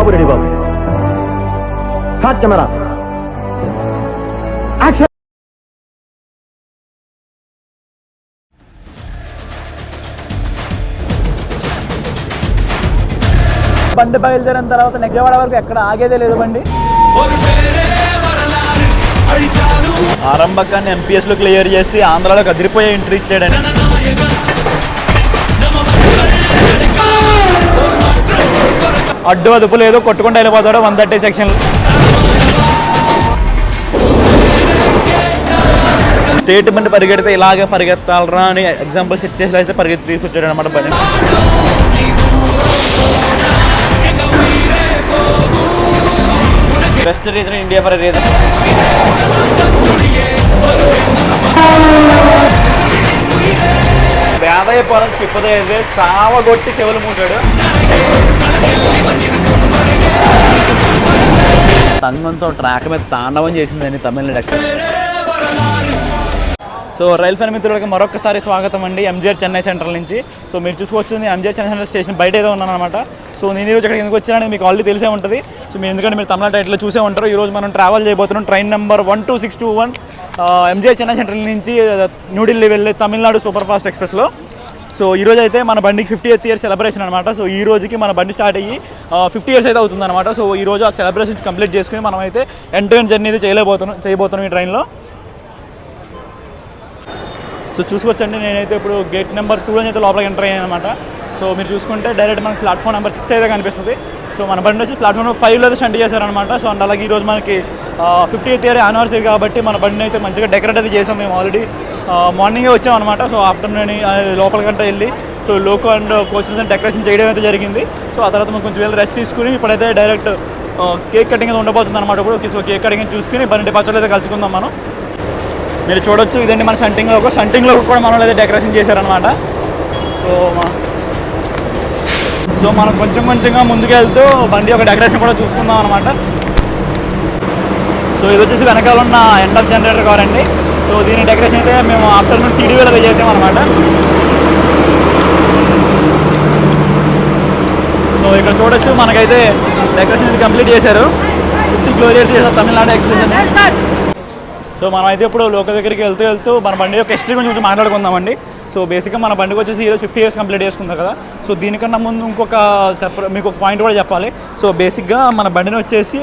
బాబు ready బాబు. హాట్ camera action. బండి బయలుదేరిన తర్వాత నెగ్గవాడ వరకు ఎక్కడ ఆగేదే లేదు బండి. ఆరంభకాన్ని ఎంపీఎస్లో క్లియర్ చేసి ఆంధ్రాలో కదిరిపోయే ఎంట్రీ ఇచ్చాడండి. అడ్డు అదుపు లేదు, కొట్టుకుంటూ వెళ్ళిపోతాడు 130 సెక్షన్. స్టేట్ బండి పరిగెడితే ఇలాగే పరిగెత్తాలరా అని ఎగ్జాంపుల్ సెట్ చేసి అయితే పరిగెత్తి తీసుకొచ్చాడు అనమాట బండి. Best reason India for reason. Vedayya పొలం స్కిప్ అయితే సావగొట్టి చెవులు మూసాడు. తంగంతో ట్రాక్ మీద తాండవం చేసిందని తమిళనాడు. సో రైల్ ఫ్యాన్ మిత్రులకి మరొకసారి స్వాగతం అండి ఎంజీఆర్ చెన్నై సెంట్రల్ నుంచి. సో మీరు చూసుకొచ్చింది ఎంజీఆర్ చెన్నై సెంట్రల్ స్టేషన్ బయట ఏదో ఉన్నాను అనమాట. సో నేను ఈరోజు అక్కడికి ఎందుకు వచ్చానని మీకు ఆల్రెడీ తెలిసే ఉంటుంది. సో మీరు ఎందుకంటే మీరు తమిళనాడు టైట్లో చూసే ఉంటారు. ఈరోజు మనం ట్రావెల్ చేయబోతున్నాం train number 12621 MGR Chennai central నుంచి న్యూఢిల్లీ వెళ్ళే తమిళనాడు సూపర్ ఫాస్ట్ ఎక్స్ప్రెస్లో. సో ఈరోజు అయితే మన బండికి 50th ఇయర్ సెలబ్రేషన్ అనమాట. సో ఈ రోజుకి మన బండి స్టార్ట్ అయ్యి 50 years అయితే అవుతుంది అనమాట. సో ఈ రోజు ఆ సెలబ్రేషన్ కంప్లీట్ చేసుకుని మనం అయితే ఎండ్ టు ఎండ్ జర్నీ అయితే చేయబోతున్నాం ఈ ట్రైన్లో. సో చూసుకొచ్చండి, నేనైతే ఇప్పుడు గేట్ నెంబర్ 2 అయితే లోపలికి ఎంటర్ అయ్యాను అనమాట. సో మీరు చూసుకుంటే డైరెక్ట్ మనకి ప్లాట్ఫామ్ నెంబర్ 6 అయితే కనిపిస్తుంది. సో మన బండి వచ్చి ప్లాట్ఫామ్ నెంబర్ 5లో అయితే స్టంట్ చేశారనమాట. సో అండ్ అలాగే ఈరోజు మనకి 50th ఇయర్ యానివర్సరీ కాబట్టి మన బండిని అయితే మంచిగా డెకరేట్ అయితే చేసాం. మేము ఆల్రెడీ మార్నింగే వచ్చామన్నమాట. సో ఆఫ్టర్నూన్ లోపలికంటే వెళ్ళి so loco and coaches decoration చేయడం అయితే జరిగింది. సో ఆ తర్వాత మనం కొంచెం వెళ్ళి రెస్ట్ తీసుకుని ఇప్పుడైతే డైరెక్ట్ కేక్ కటింగ్ అయితే ఉండబోతుంది అనమాట. ఇప్పుడు సో కేక్ కటింగ్ చూసుకుని బండి పచ్చళ్ళు అయితే కలుసుకుందాం మనం. మీరు చూడొచ్చు, ఇదండి మన షంటింగ్లో కూడా మనం అయితే డెకరేషన్ చేశారనమాట. సో మనం కొంచెంగా ముందుకు వెళ్తూ బండి యొక్క డెకరేషన్ కూడా చూసుకుందాం అనమాట. సో ఇది వచ్చేసి వెనకాల ఉన్న ఎండ్ ఆఫ్ జనరేటర్ కార్ అండి. సో దీని డెకరేషన్ అయితే మేము ఆఫ్టర్నూన్ సిడీవీలో అయితే చేసామన్నమాట. సో ఇక్కడ చూడొచ్చు మనకైతే డెకరేషన్ ఇది కంప్లీట్ చేశారు. 50 glorious చేశారు తమిళనాడు ఎక్స్ప్రెస్ అని. సో మనం అయితే ఇప్పుడు లోకల్ దగ్గరికి వెళ్తూ మన బండి యొక్క హిస్టరీ గురించి కొంచెం మాట్లాడుకుందామండి. సో బేసిక్గా మన బండికి వచ్చేసి ఈరోజు 50 years కంప్లీట్ చేసుకుందాం కదా. సో దీనికన్నా ముందు ఇంకొక మీకు ఒక పాయింట్ కూడా చెప్పాలి. సో బేసిక్గా మన బండిని వచ్చేసి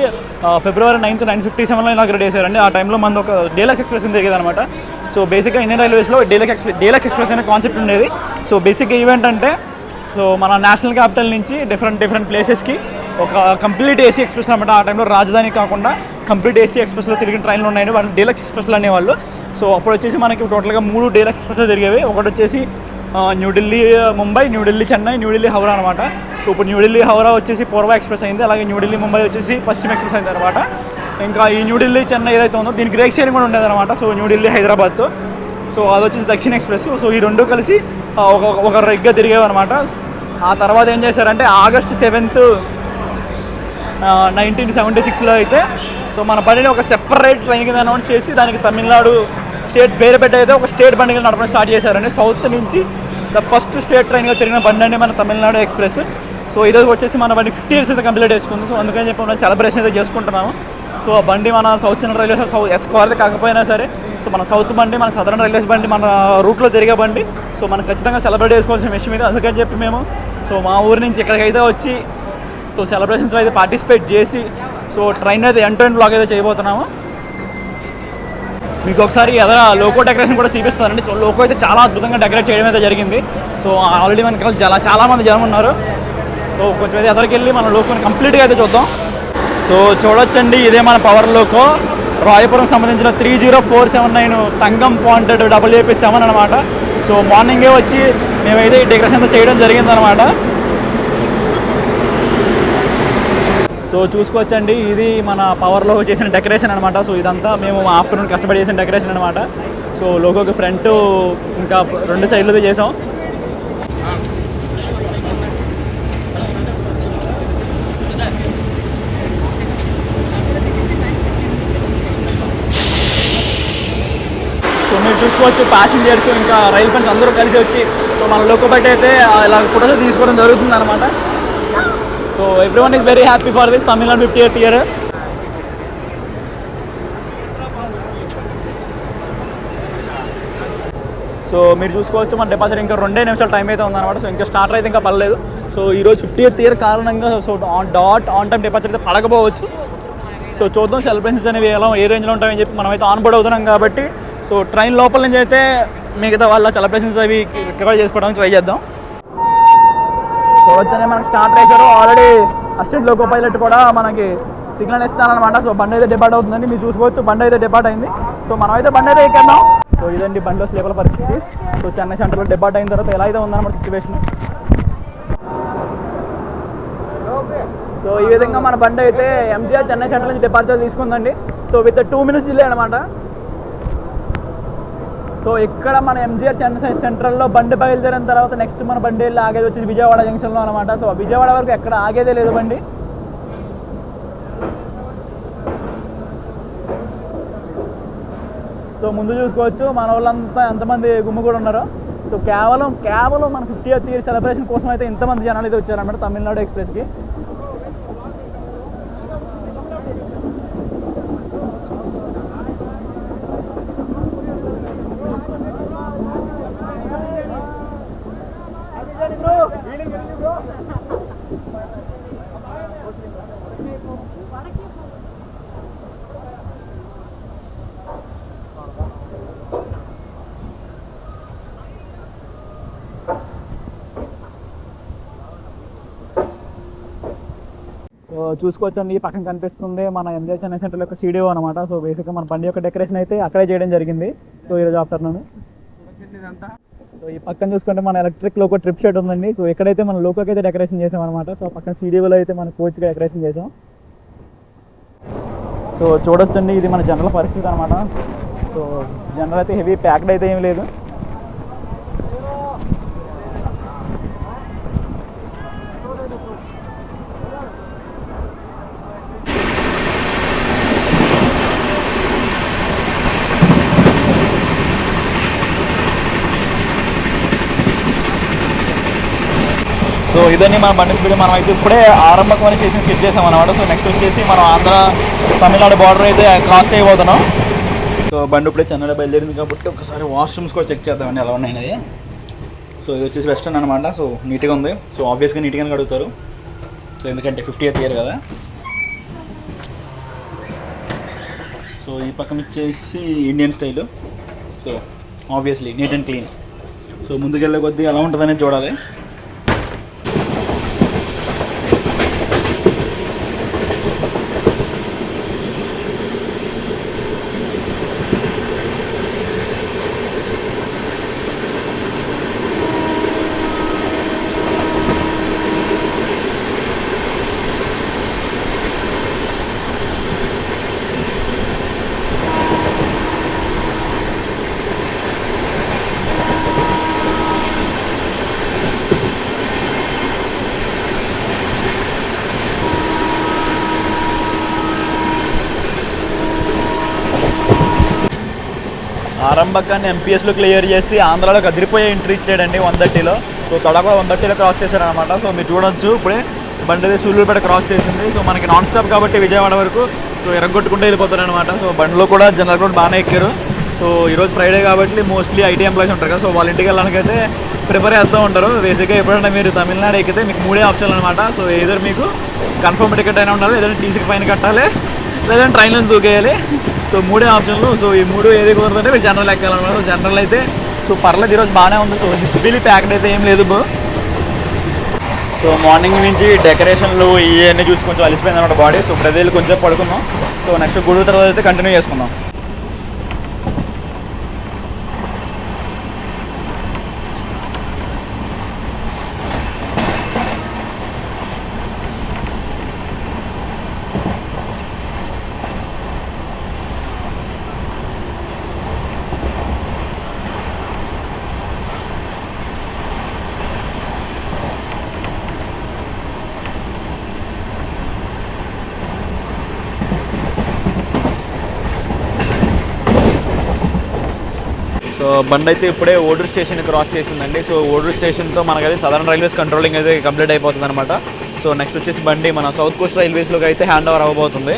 February 9th 1957లో ఇనాగ్రేట్ చేశారండి. ఆ టైంలో మనది ఒక డీలక్స్ ఎక్స్ప్రెస్ తిరిగేది అనమాట. సో బేసిక్గా ఇండియన్ రైల్వేస్లో డీలక్స్ ఎక్స్ప్రెస్ అనే కాన్సెప్ట్ ఉండేది. సో బేసిక్గా ఈవెంట్ అంటే సో మన నేషనల్ క్యాపిటల్ నుంచి డిఫరెంట్ ప్లేసెస్కి ఒక కంప్లీట్ ఏసీ ఎక్స్ప్రెస్ అనమాట. ఆ టైంలో రాజధాని కాకుండా కంప్లీట్ ఏసీ ఎక్స్ప్రెస్లో తిరిగిన ట్రైన్లు ఉన్నాయండి, వాళ్ళు డీలక్స్ ఎక్స్ప్రెస్లు అనేవాళ్ళు. సో అప్పుడు వచ్చేసి మనకి టోటల్గా 3 డీలక్స్ ఎక్స్ప్రెస్లు తిరిగేవి. ఒకటి వచ్చేసి న్యూఢిల్లీ ముంబై, న్యూఢిల్లీ చెన్నై, న్యూఢిల్లీ హౌరా అనమాట. సో ఇప్పుడు న్యూఢిల్లీ హౌరా వచ్చేసి పూర్వ ఎక్స్ప్రెస్ అయింది, అలాగే న్యూఢిల్లీ ముంబై వచ్చేసి పశ్చిమ ఎక్స్ప్రెస్ అయింది అనమాట. ఇంకా ఈ న్యూఢిల్లీ చెన్నై ఏదైతే ఉందో దీనికి రేక్ షేరింగ్ కూడా ఉండేది అనమాట. సో న్యూఢిల్లీ హైదరాబాద్తో సో అది వచ్చేసి దక్షిణ ఎక్స్ప్రెస్. సో ఈ రెండు కలిసి ఒక రెగ్గా తిరిగేవి అనమాట. ఆ తర్వాత ఏం చేశారంటే August 7th 1976లో అయితే సో మన బండిని ఒక సెపరేట్ ట్రైన్ కింద అనౌన్స్ చేసి దానికి తమిళనాడు స్టేట్ పేరు పెట్టి అయితే ఒక స్టేట్ బండి నడపడం స్టార్ట్ చేశారండి. సౌత్ నుంచి ద ఫస్ట్ స్టేట్ ట్రైన్గా తిరిగిన బండి అండి మన తమిళనాడు ఎక్స్ప్రెస్. సో ఈరోజు వచ్చేసి మన బండి 50 years అయితే కంప్లీట్ చేసుకుంది. సో అందుకని చెప్పి మనం సెలబ్రేషన్ అయితే చేసుకుంటున్నాము. సో ఆ బండి మన సౌత్ సెంట్రల్ రైల్వేస్ ఎస్కార్ కాకపోయినా సరే సో మన సౌత్ బండి, మన సదరన్ రైల్వేస్ బండి, మన రూట్లో తిరిగే బండి. సో మనం ఖచ్చితంగా సెలబ్రేట్ చేసుకోవాల్సిన విషయం ఇది. అందుకని చెప్పి మేము సో మా ఊరి నుంచి ఇక్కడికైతే వచ్చి సో సెలబ్రేషన్స్లో అయితే పార్టిసిపేట్ చేసి సో ట్రైన్ అయితే ఎండ్ టు ఎండ్ బ్లాగ్ అయితే చేయబోతున్నాము. మీకు ఒకసారి ఎదర లోకో డెకరేషన్ కూడా చూపిస్తానండి. సో లోకో అయితే చాలా అద్భుతంగా డెకరేట్ చేయడం అయితే జరిగింది. సో ఆల్రెడీ మనకి చాలామంది జనం ఉన్నారు. సో కొంచెం అయితే ఎదరికి వెళ్ళి మన లోకోని కంప్లీట్గా అయితే చూద్దాం. సో చూడొచ్చండి, ఇదే మన పవర్ లోకో, రాయపురం సంబంధించిన 30479 తంగం ఫాంటెడ్ WAP7 అనమాట. సో మార్నింగే వచ్చి మేమైతే ఈ డెకరేషన్ అంతా చేయడం జరిగిందనమాట. సో చూసుకోవచ్చండి, ఇది మన పవర్లో చేసిన డెకరేషన్ అనమాట. సో ఇదంతా మేము ఆఫ్టర్నూన్ కష్టపడి చేసిన డెకరేషన్ అనమాట. సో లోగోకి ఫ్రంట్ ఇంకా 2 సైడ్లతో చేసాం. సో మీరు చూసుకోవచ్చు ప్యాసింజర్స్ ఇంకా రైల్ ఫ్రెండ్స్ అందరూ కలిసి వచ్చి సో మన లోకో బయట అయితే ఇలా ఫోటోస్ తీసుకోవడం జరుగుతుంది అనమాట. So everyone is very happy for this Tamil Nadu 50th year. So మీరు చూసుకోవచ్చు మన డిపాజిట్ ఇంకా 2 నిమిషాలు టైం అయితే ఉందన్నమాట. సో ఇంకా స్టార్ట్ అయితే ఇంకా పడలేదు. సో ఈరోజు 50th ఇయర్ కారణంగా సో ఆన్ టైం డిపాజిట్ అయితే పడకపోవచ్చు. సో చూద్దాం సెలబ్రేషన్స్ అనేవి ఎలా ఏ రేంజ్లో ఉంటాయని చెప్పి మనమైతే ఆన్ బోర్డ్ అవుతున్నాం కాబట్టి సో ట్రైన్ లోపల నుంచి అయితే మిగతా వాళ్ళ సెలబ్రేషన్స్ అవి రికార్డ్ చేసుకోవడానికి ట్రై చేద్దాం. సో వచ్చనే మనకి స్టార్ట్ చేశారు ఆల్రెడీ. అసిస్టెంట్ లోకో పైలట్ కూడా మనకి సిగ్నల్ ఇస్తానమాట. సో బండి అయితే డిపార్ట్ అవుతుందండి, మీరు చూసుకోవచ్చు బండి అయితే డిపార్ట్ అయింది. సో మనమైతే బండి అయితే ఎక్కేద్దాం. సో ఇదండి బండిలో స్లీపర్ పరిస్థితి. సో చెన్నై సెంటర్లో డిపార్ట్ అయిన తర్వాత ఎలా అయితే ఉందన్నమాట సిచ్యువేషన్. సో ఈ విధంగా మన బండి అయితే ఎంజీఆర్ చెన్నై సెంటర్ నుంచి డిపార్చర్ తీసుకుందండి. సో విత్ 2 minutes డిలే అనమాట. సో ఇక్కడ మన ఎంజీఆర్ చెన్నై సెంట్రల్లో బండి బయలుదేరిన తర్వాత నెక్స్ట్ మన బండి వెళ్ళి ఆగేది వచ్చేసి విజయవాడ జంక్షన్లో అనమాట. సో విజయవాడ వరకు ఎక్కడ ఆగేదే లేదు బండి. సో ముందు చూసుకోవచ్చు మన వాళ్ళంతా ఎంతమంది గుమ్మ కూడా ఉన్నారు. సో కేవలం మన 50th ఇయర్ సెలబ్రేషన్ కోసం అయితే ఇంతమంది జనాలు అయితే వచ్చారన్నమాట తమిళనాడు ఎక్స్ప్రెస్కి. చూసుకోవచ్చండి ఈ పక్కన కనిపిస్తుంది మన ఎంజీఆర్ చెన్నై సెంటర్ యొక్క సీడీఓ అనమాట. సో బేసిక్గా మన బండి యొక్క డెకరేషన్ అయితే అక్కడే చేయడం జరిగింది. సో ఈరోజు ఆఫ్టర్నూన్. సో ఈ పక్కన చూసుకుంటే మన ఎలక్ట్రిక్ లోకో ట్రిప్ షర్ట్ ఉందండి. సో ఎక్కడైతే మన లోకోకి అయితే డెకరేషన్ చేసాం అనమాట. సో పక్కన సీడీఓలో అయితే మన కోచ్గా డెకరేషన్ చేసాం. సో చూడొచ్చండి ఇది మన జనరల్ పరిస్థితి అనమాట. సో జనరల్ అయితే హెవీ ప్యాక్డ్ అయితే ఏం లేదు. సో ఇదని మన బండి స్పీడ్ మనం అయితే ఇప్పుడే ఆరంభకమైన స్టేషన్ స్కిప్ చేసాం అనమాట. సో నెక్స్ట్ వచ్చేసి మనం ఆంధ్ర తమిళనాడు బార్డర్ అయితే క్రాస్ చేయబోతున్నాం. సో బండి ఇప్పుడే చెన్నైలో బయలుదేరింది కాబట్టి ఒకసారి వాష్రూమ్స్ కూడా చెక్ చేద్దామండి ఎలా ఉన్నాయి. సో ఇది వచ్చేసి వెస్టర్న్ అనమాట. సో నీట్గా ఉంది. సో ఆబ్వియస్గా నీట్గానే అడుగుతారు. సో ఎందుకంటే 50th ఇయర్ కదా. సో ఈ పక్కన వచ్చేసి Indian style. So obviously neat and clean. So ముందుకెళ్ళే కొద్దీ ఎలా ఉంటుందనేది చూడాలి. ఆరంభకాన్ని ఎంపీఎస్లో క్లియర్ చేసి ఆంధ్రాలో కదిరిపోయే ఎంట్రీ ఇచ్చాడండి 130లో. సో తొడ కూడా 130లో క్రాస్ చేశారనమాట. సో మీరు చూడొచ్చు ఇప్పుడే బండి సూళ్ళూరుపేట క్రాస్ చేసింది. సో మనకి నాన్ స్టాప్ కాబట్టి విజయవాడ వరకు సో ఎరగొట్టుకుంటూ వెళ్ళిపోతారనమాట. సో బండిలో కూడా జనరల్ కూడా బాగానే ఎక్కారు. సో ఈరోజు ఫ్రైడే కాబట్టి మోస్ట్లీ ఐటీ ఎంప్లాయీస్ ఉంటారు కదా. సో వాళ్ళ ఇంటికి వెళ్ళడానికి అయితే ప్రిపేర్ చేస్తూ ఉంటారు. బేసిక్గా ఎప్పుడైనా మీరు తమిళనాడు ఎక్కితే మీకు 3 ఆప్షన్లు అనమాట. సో ఏదో మీకు కన్ఫర్మ్ టికెట్ అయినా ఉండాలి, లేదంటే టీసీకి ఫైన్ కట్టాలి, లేదంటే ట్రైన్లో దూకేయాలి. సో 3 ఆప్షన్లు. సో ఈ 3 ఏది కుదరదంటే మీరు జనరల్ ఎక్కాలన్నమాట. సో జనరల్ అయితే సో పర్లేదు ఈరోజు బాగానే ఉంది. సో హెవీలీ ప్యాక్డ్ అయితే ఏం లేదు బ్రో. సో మార్నింగ్ నుంచి డెకరేషన్లు ఇవన్నీ చూసి కొంచెం అలిసిపోయింది అనమాట బాడీ. సో ప్రజలు కొంచెం పడుకున్నాం. సో నెక్స్ట్ గుడి తర్వాత అయితే కంటిన్యూ చేసుకుందాం. బండి అయితే ఇప్పుడే ఓడూరు స్టేషన్ క్రాస్ చేసిందండి. సో ఓడూరు స్టేషన్తో మనకైతే సదరన్ రైల్వేస్ కంట్రోలింగ్ అయితే కంప్లీట్ అయిపోతుంది అనమాట. సో నెక్స్ట్ వచ్చేసి బండి మన సౌత్ కోస్ట్ రైల్వేస్లోకి అయితే హ్యాండ్ ఓవర్ అవ్వబోతుంది.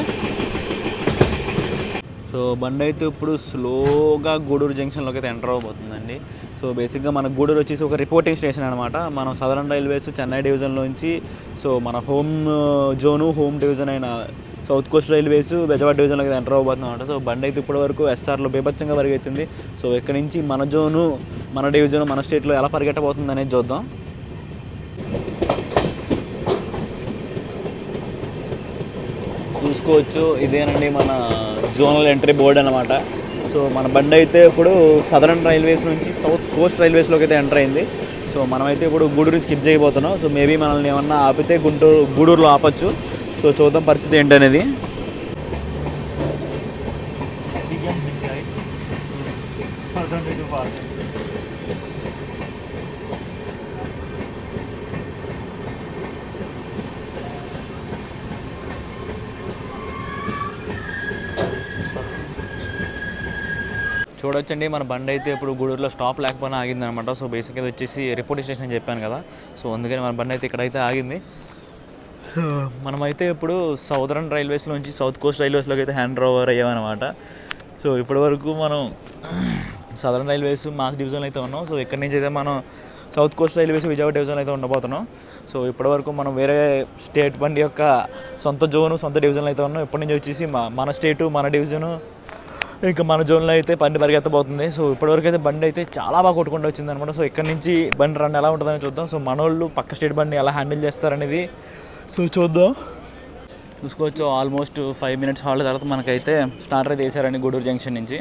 సో బండి అయితే ఇప్పుడు స్లోగా గూడూరు జంక్షన్లోకి అయితే ఎంటర్ అవ్వబోతుందండి. సో బేసిక్గా మన గూడూరు వచ్చేసి ఒక రిపోర్టింగ్ స్టేషన్ అనమాట. మనం సదరన్ రైల్వేస్ చెన్నై డివిజన్లోంచి సో మన హోమ్ డివిజన్ అయిన సౌత్ కోస్ట్ రైల్వేస్ బెజవాడ డివిజన్లోకి ఎంటర్ అవ్వబోతున్నాం అనమాట. సో బండి అయితే ఇప్పటి వరకు ఎస్ఆర్లో బీభత్సంగా పరిగెత్తింది. సో ఇక్కడ నుంచి మన జోను, మన డివిజన్, మన స్టేట్లో ఎలా పరిగెట్టబోతుంది అనేది చూద్దాం. చూసుకోవచ్చు, ఇదేనండి మన జోనల్ ఎంట్రీ బోర్డ్ అనమాట. సో మన బండి అయితే ఇప్పుడు సదరన్ రైల్వేస్ నుంచి సౌత్ కోస్ట్ రైల్వేస్లోకి అయితే ఎంటర్ అయింది. సో మనమైతే ఇప్పుడు గూడూరు స్కిప్ చేయబోతున్నాం. సో మేబీ మనల్ని ఏమన్నా ఆపితే గూడూరులో ఆపచ్చు. సో చూద్దాం పరిస్థితి ఏంటనేది. చూడొచ్చండి, మన బండి అయితే ఇప్పుడు గూడూరులో స్టాప్ లేకపోయినా ఆగిందనమాట. సో బేసిక్గా ఇది వచ్చేసి రిపోర్టింగ్ స్టేషన్ అని చెప్పాను కదా. సో అందుకని మన బండి అయితే ఇక్కడైతే ఆగింది. మనమైతే ఇప్పుడు సౌదరన్ రైల్వేస్లోంచి సౌత్ కోస్ట్ రైల్వేస్లోకి అయితే హ్యాండ్ ఓవర్ అయ్యామన్నమాట. సో ఇప్పటి వరకు మనం సదరన్ రైల్వేస్ మాస్ డివిజన్లో అయితే ఉన్నాం. సో ఇక్కడి నుంచి అయితే మనం సౌత్ కోస్ట్ రైల్వేస్ విజయవాడ డివిజన్లో అయితే ఉండబోతున్నాం. సో ఇప్పటివరకు మనం వేరే స్టేట్ బండి యొక్క సొంత జోను, సొంత డివిజన్లో అయితే ఉన్నాం. ఇప్పటి నుంచి వచ్చేసి మన స్టేటు, మన డివిజను, ఇంకా మన జోన్లో అయితే బండి పరిగెత్తబోతుంది. సో ఇప్పటివరకు అయితే బండి అయితే చాలా బాగా కొట్టుకుంటూ వచ్చింది అనమాట. సో ఇక్కడ నుంచి బండి రన్ ఎలా ఉంటుందని చూద్దాం. సో మన వాళ్ళు పక్క స్టేట్ బండి ఎలా హ్యాండిల్ చేస్తారనేది సో చూద్దాం. చూసుకోవచ్చు, ఆల్మోస్ట్ 5 minutes హాల్ట్ తర్వాత మనకైతే స్టార్టర్ అయితే వేసారండి గూడూరు జంక్షన్ నుంచి.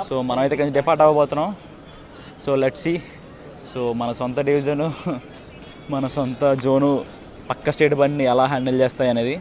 సో మనమైతే కొంచెం డిపార్ట్ అవ్వబోతున్నాం. So let's see. సో మన సొంత డివిజను, మన సొంత జోను పక్క స్టేట్ బండిని ఎలా హ్యాండిల్ చేస్తాయి అనేది.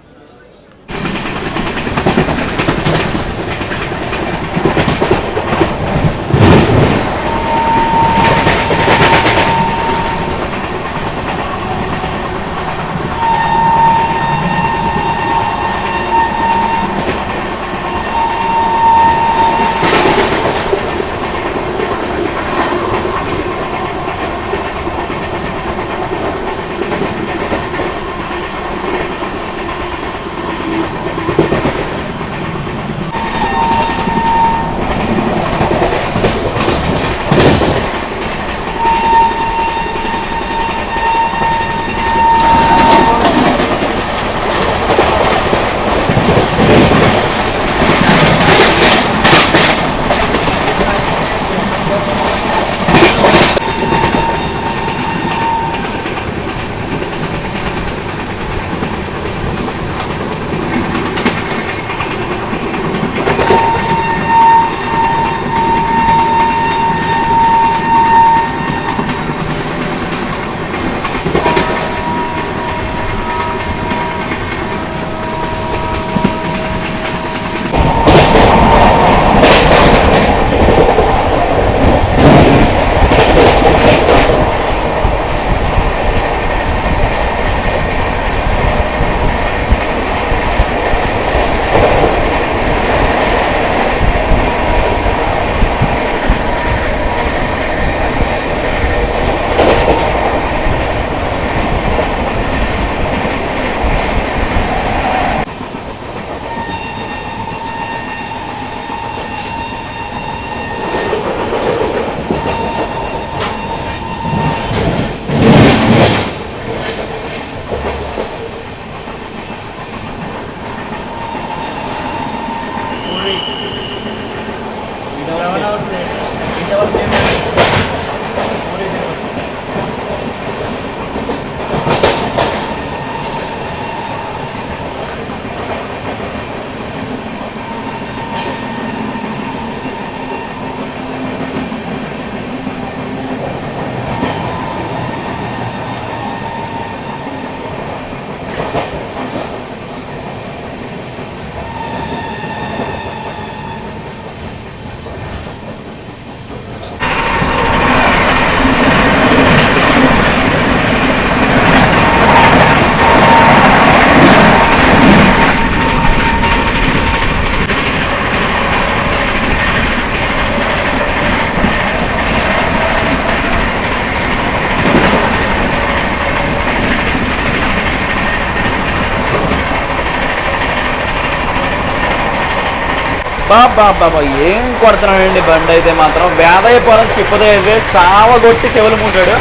బాబా ఏం కొడుతున్నాడండి బండి అయితే మాత్రం. వేదయ్యపాలెం స్కిప్ అయితే సావగొట్టి చెవులు మూసాడు,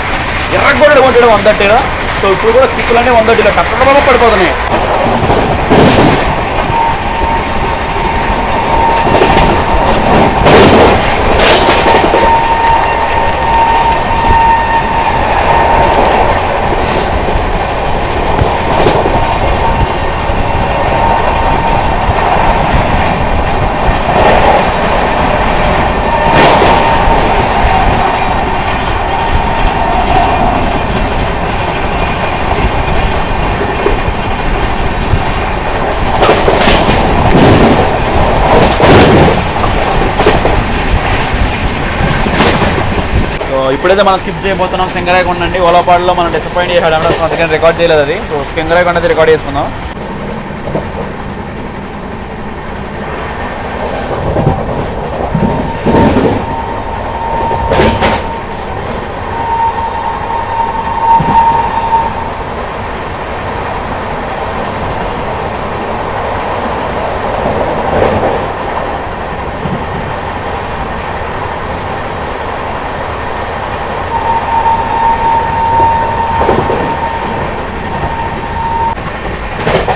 ఎర్రగొడ్డు కొట్టాడు 130లో. సో ఇప్పుడు కూడా స్కిప్పులు అంటే 130లో కట్టడం పడిపోతున్నాయి. ఇప్పుడైతే మనం స్కిప్ చేయబోతున్నాం సింగరాయకొండ అండి. ఓలాపాడులో మనం డిసప్పాయింట్ చేసాడు అంటే సో అందుకని రికార్డ్ చేయలేదు అది. సో సింగరాయకొండ అయితే రికార్డ్ చేసుకుందాం.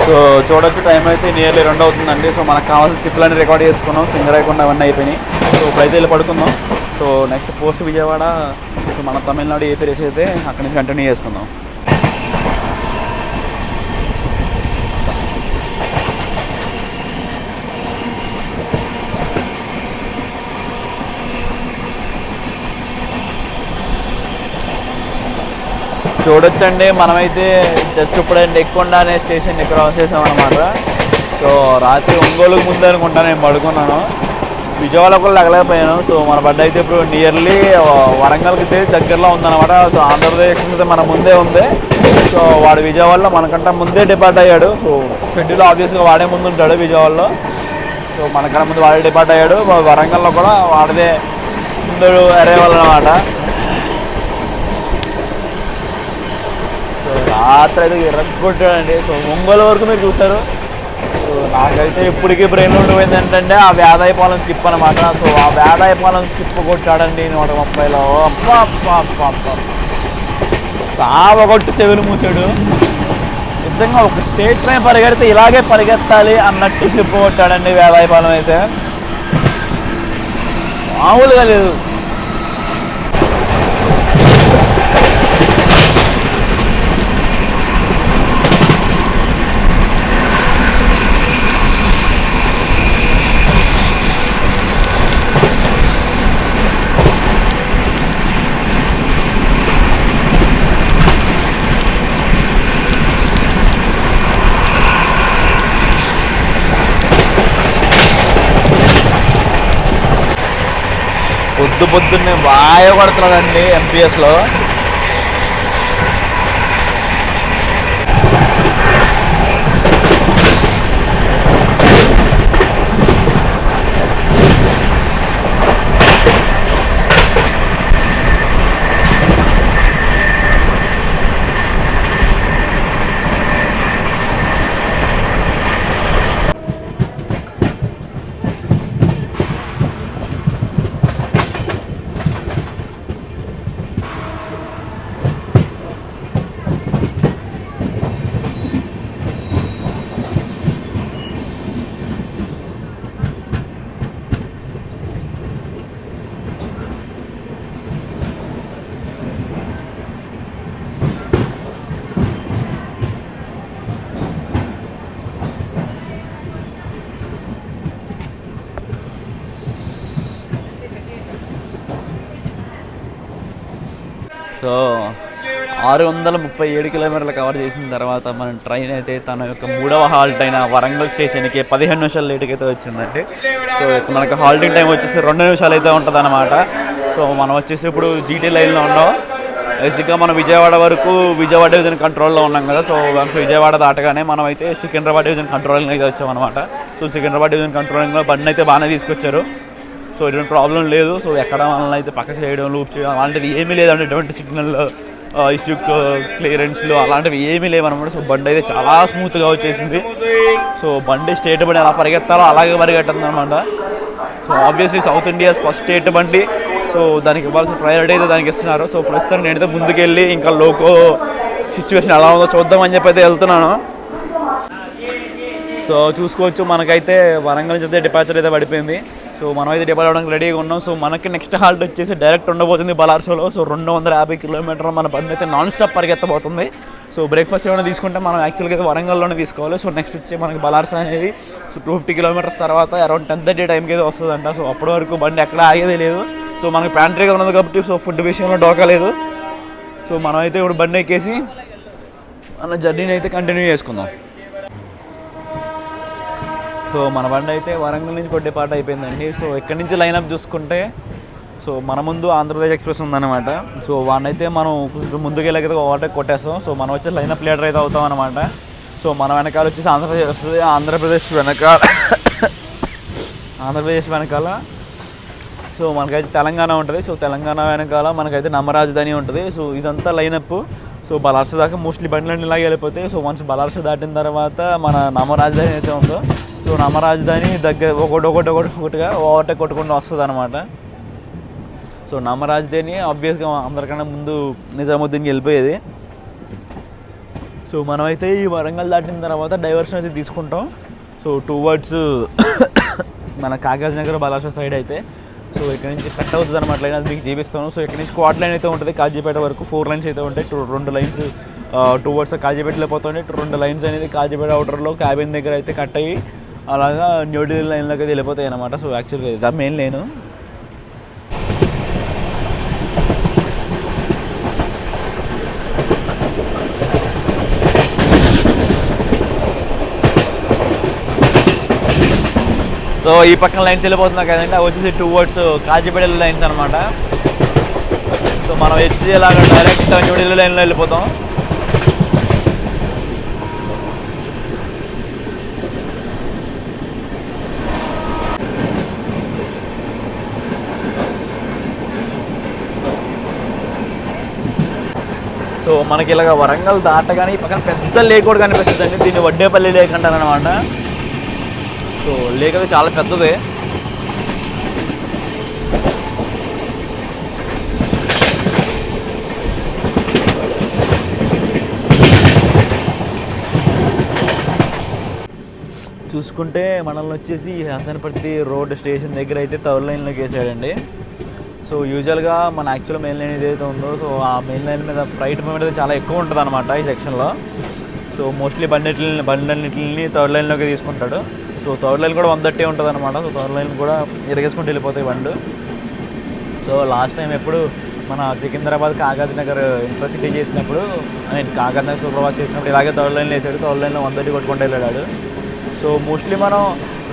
సో చూడొచ్చు టైం అయితే నియర్లీ 2 అవుతుందండి. సో మనకు కావాల్సిన స్కిప్లు అన్ని రికార్డ్ చేసుకున్నాం, సింగరాయకొండ అవన్నీ అయిపోయినాయి. సో ఇప్పుడైతే వెళ్ళి పడుకుందాం. సో నెక్స్ట్ పోస్ట్ విజయవాడ, మన తమిళనాడు ఏపీ రేస్ అయితే అక్కడి నుంచి కంటిన్యూ చేసుకుందాం. చూడొచ్చండి మనమైతే జస్ట్ ఇప్పుడే నెక్కొండ అనే స్టేషన్ క్రాస్ చేసాం అనమాట. సో రాత్రి ఒంగోలుకు ముందు అనుకుంటా నేను పడుకున్నాను, విజయవాడ కూడా లగలేకపోయాను. సో మన బడ్డ అయితే ఇప్పుడు నియర్లీ వరంగల్కి దగ్గరలో ఉందన్నమాట. సో ఆంధ్రప్రదేశ్ అయితే మన ముందే ఉంది. సో వాడు విజయవాడలో మనకంటే ముందే డిపార్ట్ అయ్యాడు. సో షెడ్యూల్ ఆబ్వియస్గా వాడే ముందు ఉంటాడు విజయవాడలో. సో మనకన్నా ముందు వాడే డిపార్ట్ అయ్యాడు. వరంగల్లో కూడా వాడిదే ముందు అరైవల్ అనమాట. సో రాత్రి అయితే ఎర్రగొట్టాడండి. సో ఒంగోలు వరకు మీరు చూసారు. సో నాకైతే ఇప్పటికీ బ్రెయిన్ ఉండిపోయింది ఏంటంటే ఆ వేదాయపాలెం స్కిప్ అనమాట. సో ఆ వేదాయపాలెం స్కిప్ కొట్టాడండి 130లో. సావగొట్టి చెవులు మూసాడు. నిజంగా ఒక స్టేట్ ట్రైన్ పరిగెడితే ఇలాగే పరిగెత్తాలి అన్నట్టు స్లిప్ కొట్టాడండి వేదాయపాలెం అయితే, మామూలుగా లేదు. పొద్దున్నే బాగా కొడుతున్నాడండి ఎంపీఎస్లో. సో 637 కిలోమీటర్లు కవర్ చేసిన తర్వాత మన ట్రైన్ అయితే తన యొక్క 3వ హాల్ట్ అయిన వరంగల్ స్టేషన్కి 15 నిమిషాలు లేట్కి అయితే వచ్చిందండి. సో మనకు హాల్టింగ్ టైం వచ్చేసి 2 నిమిషాలు అయితే ఉంటుంది అనమాట. సో మనం వచ్చేసి ఇప్పుడు జీటీ లైన్లో ఉన్నాం. బేసిక్గా మనం విజయవాడ వరకు విజయవాడ డివిజన్ కంట్రోల్లో ఉన్నాం కదా. సో వన్స్ విజయవాడ దాటగానే మనం అయితే సికింద్రాబాద్ డివిజన్ కంట్రోలింగ్ అయితే వచ్చామన్నమాట. సో సికింద్రాబాద్ డివిజన్ కంట్రోలింగ్లో బండి అయితే బాగానే తీసుకొచ్చారు. సో ఎటువంటి ప్రాబ్లం లేదు. సో ఎక్కడ మనల్ని అయితే పక్కకు చేయడం లూప్ చేయడం అలాంటిది ఏమీ లేదండి. ఎటువంటి సిగ్నల్ ఇష్యూ క్లియరెన్స్లు అలాంటివి ఏమీ లేవన్నమాట. సో బండి అయితే చాలా స్మూత్గా వచ్చేసింది. సో బండి స్టేట్ బండి ఎలా పరిగెత్తాలో అలాగే పరిగెట్టింది అనమాట. So obviously south India's first state బండి. సో దానికి ఇవ్వాల్సిన ప్రయారిటీ అయితే దానికి ఇస్తున్నారు. సో ప్రస్తుతం నేనైతే ముందుకెళ్ళి ఇంకా లోకో సిచ్యువేషన్ ఎలా ఉందో చూద్దామని చెప్పి అయితే వెళ్తున్నాను. సో చూసుకోవచ్చు మనకైతే వరంగల్ నుంచి అయితే డిపార్చర్ అయితే పడిపోయింది. సో మనం అయితే డిపార్ట్ అవ్వడానికి రెడీగా ఉన్నాం. సో మనకి నెక్స్ట్ హాల్ట్ వచ్చేసి డైరెక్ట్ ఉండబోతుంది బలార్సోలో. సో 250 కిలోమీటర్లు మన బండి అయితే నాన్ స్టాప్ పరిగెత్తబోతుంది. సో బ్రేక్ఫాస్ట్ ఏమైనా తీసుకుంటే మనం యాక్చువల్గా అయితే వరంగల్లోనే తీసుకోవాలి. సో నెక్స్ట్ వచ్చి మనకి బలార్సో అనేది సో 250 కిలోమీటర్స్ తర్వాత అరౌండ్ 10:30 టైంకి అయితే వస్తుందంట. సో అప్పటి వరకు బండి ఎక్కడ ఆగేదే లేదు. సో మనకి ప్యాంట్రీగా ఉన్నది కాబట్టి సో ఫుడ్ విషయంలో డోకలేదు. సో మనం అయితే ఇప్పుడు బండి ఎక్కేసి మన జర్నీని అయితే కంటిన్యూ చేసుకుందాం. సో మన బండి అయితే వరంగల్ నుంచి కొద్దిపాటు అయిపోయిందండి. సో ఇక్కడి నుంచి లైనప్ చూసుకుంటే సో మన ముందు ఆంధ్రప్రదేశ్ ఎక్స్ప్రెస్ ఉందన్నమాట. సో వాడినైతే మనం కొంచెం ముందుకెళ్ళకైతే ఓవర్టేక్ కొట్టేస్తాం. సో మనం వచ్చి లైనప్ లీడర్ అయితే అవుతాం అనమాట. సో మన వెనకాల వచ్చేసి ఆంధ్రప్రదేశ్ వస్తుంది. ఆంధ్రప్రదేశ్ వెనకాల సో మనకైతే తెలంగాణ ఉంటుంది. సో తెలంగాణ వెనకాల మనకైతే నమ్మరాజధాని ఉంటుంది. సో ఇదంతా లైనప్. సో బలార్స దాకా మోస్ట్లీ బండ్లన్నీ ఇలాగే వెళ్ళిపోతాయి. సో వన్స్ బలార్స దాటిన తర్వాత మన నమ్మరాజధాని అయితే ఉందో సో నమ్మరాజధాని దగ్గర ఒకటిగా ఓవర్టేక్ కొట్టుకుంటూ వస్తుంది అనమాట. సో నమ్మరాజధాని ఆబ్వియస్గా అందరికన్నా ముందు నిజాముద్దీన్కి వెళ్ళిపోయేది. సో మనమైతే ఈ వరంగల్ దాటిన తర్వాత డైవర్షన్ అయితే తీసుకుంటాం. సో టువర్డ్స్ మన కాగజ్ నగర్ బలార్స సైడ్ అయితే సో ఇక్కడ నుంచి కట్ అవుతుంది అనమాట. లైన్ అది మీకు చూపిస్తాను. సో ఇక్కడ నుంచి క్వాడ్ లైన్ అయితే ఉంటుంది కాజీపేట వరకు. 4 లైన్స్ అయితే ఉంటాయి. 2 లైన్స్ టువర్డ్స్ కాజీపేటలో పోతుంటే 2 లైన్స్ అనేది కాజీపేట అవుటర్లో క్యాబిన్ దగ్గర అయితే కట్ అయ్యి అలాగా న్యూఢిల్లీ లైన్లోకి అయితే వెళ్ళిపోతాయి అనమాట. సో యాక్చువల్గా ఇది మెయిన్ లైన్. సో ఈ పక్కన లైన్స్ వెళ్ళిపోతున్నాయి కదండి, అవి వచ్చేసి టువర్డ్స్ కాజీపేట లైన్స్ అనమాట. సో మనం వచ్చి ఇలాగ డైరెక్ట్ న్యూఢిల్లీ లైన్లో వెళ్ళిపోతాం. సో మనకి ఇలాగ వరంగల్ దాటగానే ఈ పక్కన పెద్ద లేక్ కూడా కనిపిస్తుందండి. దీన్ని వడ్డేపల్లి లేక్ అంటారు అనమాట. సో లేక్ అది చాలా పెద్దది. చూసుకుంటే మనల్ని వచ్చేసి హసన్పర్తి రోడ్ స్టేషన్ దగ్గర అయితే 3rd లైన్లోకి వేసాడండి. సో యూజువల్గా మన యాక్చువల్ మెయిన్ లైన్ ఏదైతే ఉందో సో ఆ మెయిన్ లైన్ మీద ఫ్లైట్ మూమెంట్ అయితే చాలా ఎక్కువ ఉంటుంది అనమాట ఈ సెక్షన్లో. సో మోస్ట్లీ బండ్లన్నింటిని 3rd లైన్లోకి తీసుకుంటాడు. సో 3rd లైన్ కూడా 130 ఉంటుంది అనమాట. సో 3rd లైన్ కూడా ఇరగేసుకుంటూ వెళ్ళిపోతాయి బండ్లు. సో లాస్ట్ టైం ఎప్పుడు మన సికింద్రాబాద్ కాగజ్ నగర్ ఇంటర్సిటీ చేసినప్పుడు కాగజ్ నగర్ సూపర్వాస్ చేసినప్పుడు ఇలాగే 3rd లైన్లో వేసాడు. 3rd లైన్లో 130 కొట్టుకుంటూ వెళ్ళాడు. సో మోస్ట్లీ మనం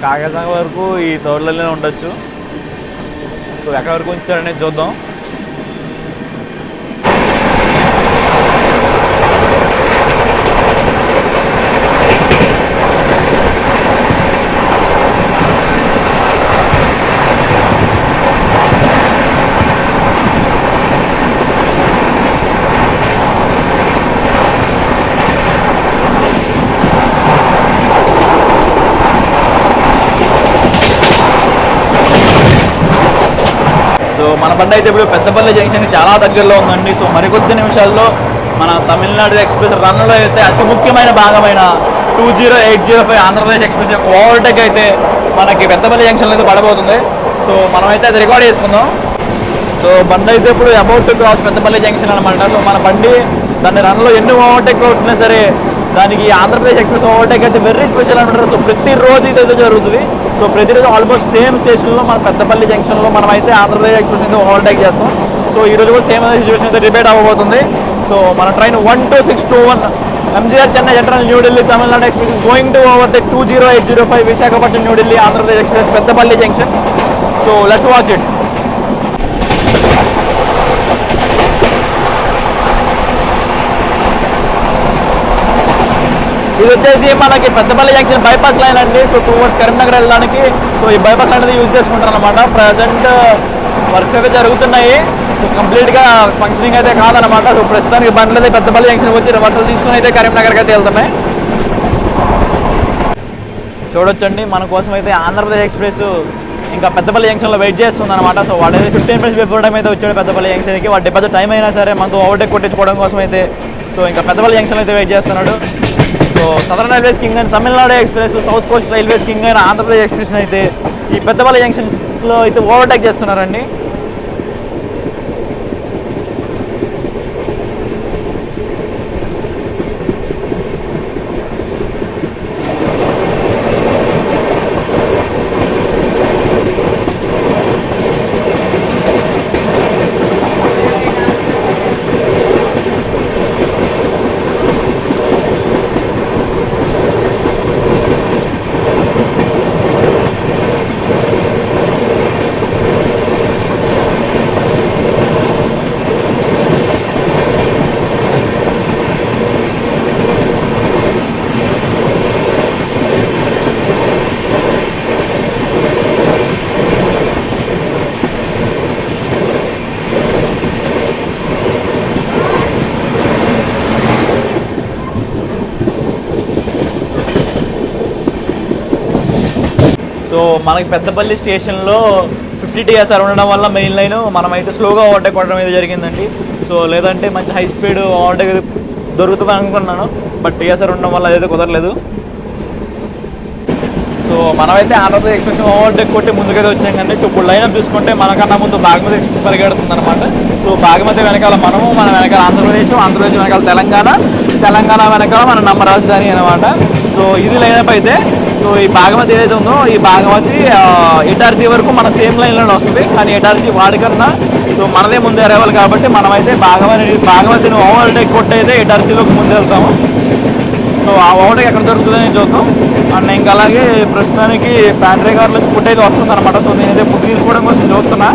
కాగజ్ నగర్ వరకు ఈ 3rd లైన్లో ఉండొచ్చు. సో ఎక్కడి వరకు ఉంచుతాడనేది చూద్దాం. సో మన బండి అయితే ఇప్పుడు పెద్దపల్లి జంక్షన్ చాలా దగ్గరలో ఉందండి. సో మరికొద్ది నిమిషాల్లో మన తమిళనాడు ఎక్స్ప్రెస్ రన్లో అయితే అతి ముఖ్యమైన భాగమైన 20805 ఆంధ్రప్రదేశ్ ఎక్స్ప్రెస్ యొక్క ఓవర్టేక్ అయితే మనకి పెద్దపల్లి జంక్షన్లో అయితే పడబోతుంది. సో మనమైతే అది రికార్డ్ చేసుకుందాం. సో బండి అయితే ఇప్పుడు about to cross Peddapalli junction అనమాట. సో మన బండి దాన్ని రన్లో ఎన్ని ఓవర్టేక్ కొట్టినా సరే దానికి ఆంధ్రప్రదేశ్ ఎక్స్ప్రెస్ ఓవర్టేక్ అయితే వెరీ స్పెషల్ అనమాట. సో ప్రతిరోజు ఇదైతే జరుగుతుంది. సో ప్రతిరోజు ఆల్మోస్ట్ సేమ్ స్టేషన్లో మన పెద్దపల్లి జంక్షన్లో మనం అయితే ఆంధ్రప్రదేశ్ ఎక్స్ప్రెస్ అయితే ఓవర్టేక్ చేస్తాం. సో ఈరోజు కూడా సేమ్ అదే సిచ్యువేషన్ అయితే రిపీట్ అవ్వబోతుంది. సో మన train 12621 MGR Chennai general New Delhi Tamil Nadu express going to overtake 20805 Visakhapatnam New Delhi Andhra Pradesh express Peddapalli junction. So let's watch it. ఇది వచ్చేసి మనకి పెద్దపల్లి జంక్షన్ బైపాస్ లైన్ అండి. సో టువర్డ్స్ కరీంనగర్ వెళ్ళడానికి సో ఈ బైపాస్ లైన్ అనేది యూజ్ చేసుకుంటారు అనమాట. ప్రజెంట్ వర్క్స్ అయితే జరుగుతున్నాయి. సో కంప్లీట్గా ఫంక్షనింగ్ అయితే కాదనమాట. సో ప్రస్తుతానికి బండ్లు అయితే పెద్దపల్లి జంక్షన్ వచ్చి రివర్సల్ తీసుకుని అయితే కరీంనగర్కి అయితే వెళ్తున్నాయి. చూడొచ్చండి, మన కోసం అయితే ఆంధ్రప్రదేశ్ ఎక్స్ప్రెస్ ఇంకా పెద్దపల్లి జంక్షన్లో వెయిట్ చేస్తుంది అనమాట. సో వాడైతే 15 minutes బిఫోర్ టైం అయితే వచ్చాడు పెద్దపల్లి జంక్షన్కి. వాడు పెద్ద టైం అయినా సరే మనతో ఓవర్టేక్ కొట్టించుకోవడం కోసం అయితే సో ఇంకా పెద్దపల్లి జంక్షన్లో అయితే వెయిట్ చేస్తున్నాడు. సో సదరన్ రైల్వేస్ కింగ్ అయిన Tamil Nadu express, south coast railways king అయిన ఆంధ్రప్రదేశ్ ఎక్స్ప్రెస్ అయితే ఈ పెద్దపల్లి జంక్షన్స్లో అయితే ఓవర్టేక్ చేస్తున్నారండి. సో మనకి పెద్దపల్లి స్టేషన్లో 50 TSR ఉండడం వల్ల మెయిన్ లైన్ మనమైతే స్లోగా ఓవర్టేక్ కొట్టడం అయితే జరిగిందండి. సో లేదంటే మంచి హై స్పీడ్ ఓవర్టేక్ దొరుకుతుంది అనుకున్నాను, బట్ TSR ఉండడం వల్ల అదైతే కుదరలేదు. సో మనమైతే ఆంధ్రప్రదేశ్ ఎక్స్ప్రెస్ ఓవర్టేక్ కొట్టి ముందుకైతే వచ్చాం కండి. సో ఇప్పుడు లైన్ అప్ చూసుకుంటే మనకన్నా ముందు బాగమతి ఎక్స్ప్రెస్ పరిగెడుతుంది అనమాట. సో బాగమతి వెనకాల మనము, మన వెనకాల ఆంధ్రప్రదేశ్, ఆంధ్రప్రదేశ్ వెనకాల తెలంగాణ వెనకాల మన నమ్మ రాజధాని అనమాట. సో ఇది లైన్ అప్ అయితే. సో ఈ బాగమతి ఏదైతే ఉందో ఈ బాగమతి ఎటార్సీ వరకు మన సేమ్ లైన్లోనే వస్తుంది, కానీ ఎటార్సీ వాడికన్నా సో మనదే ముందే అరైవల్ కాబట్టి మనమైతే బాగమతిని ఓవర్టేక్ కొట్టి అయితే ఎటార్సీలోకి ముందు వెళ్తాము. సో ఆ ఓవర్టేక్ ఎక్కడ దొరుకుతుందని చూద్దాం. అండ్ ఇంకా అలాగే ప్రస్తుతానికి ప్యాంట్రీ కార్లో ఫుడ్ అయితే వస్తుంది అనమాట. సో నేనైతే ఫుడ్ తీసుకోవడం కోసం చూస్తున్నా.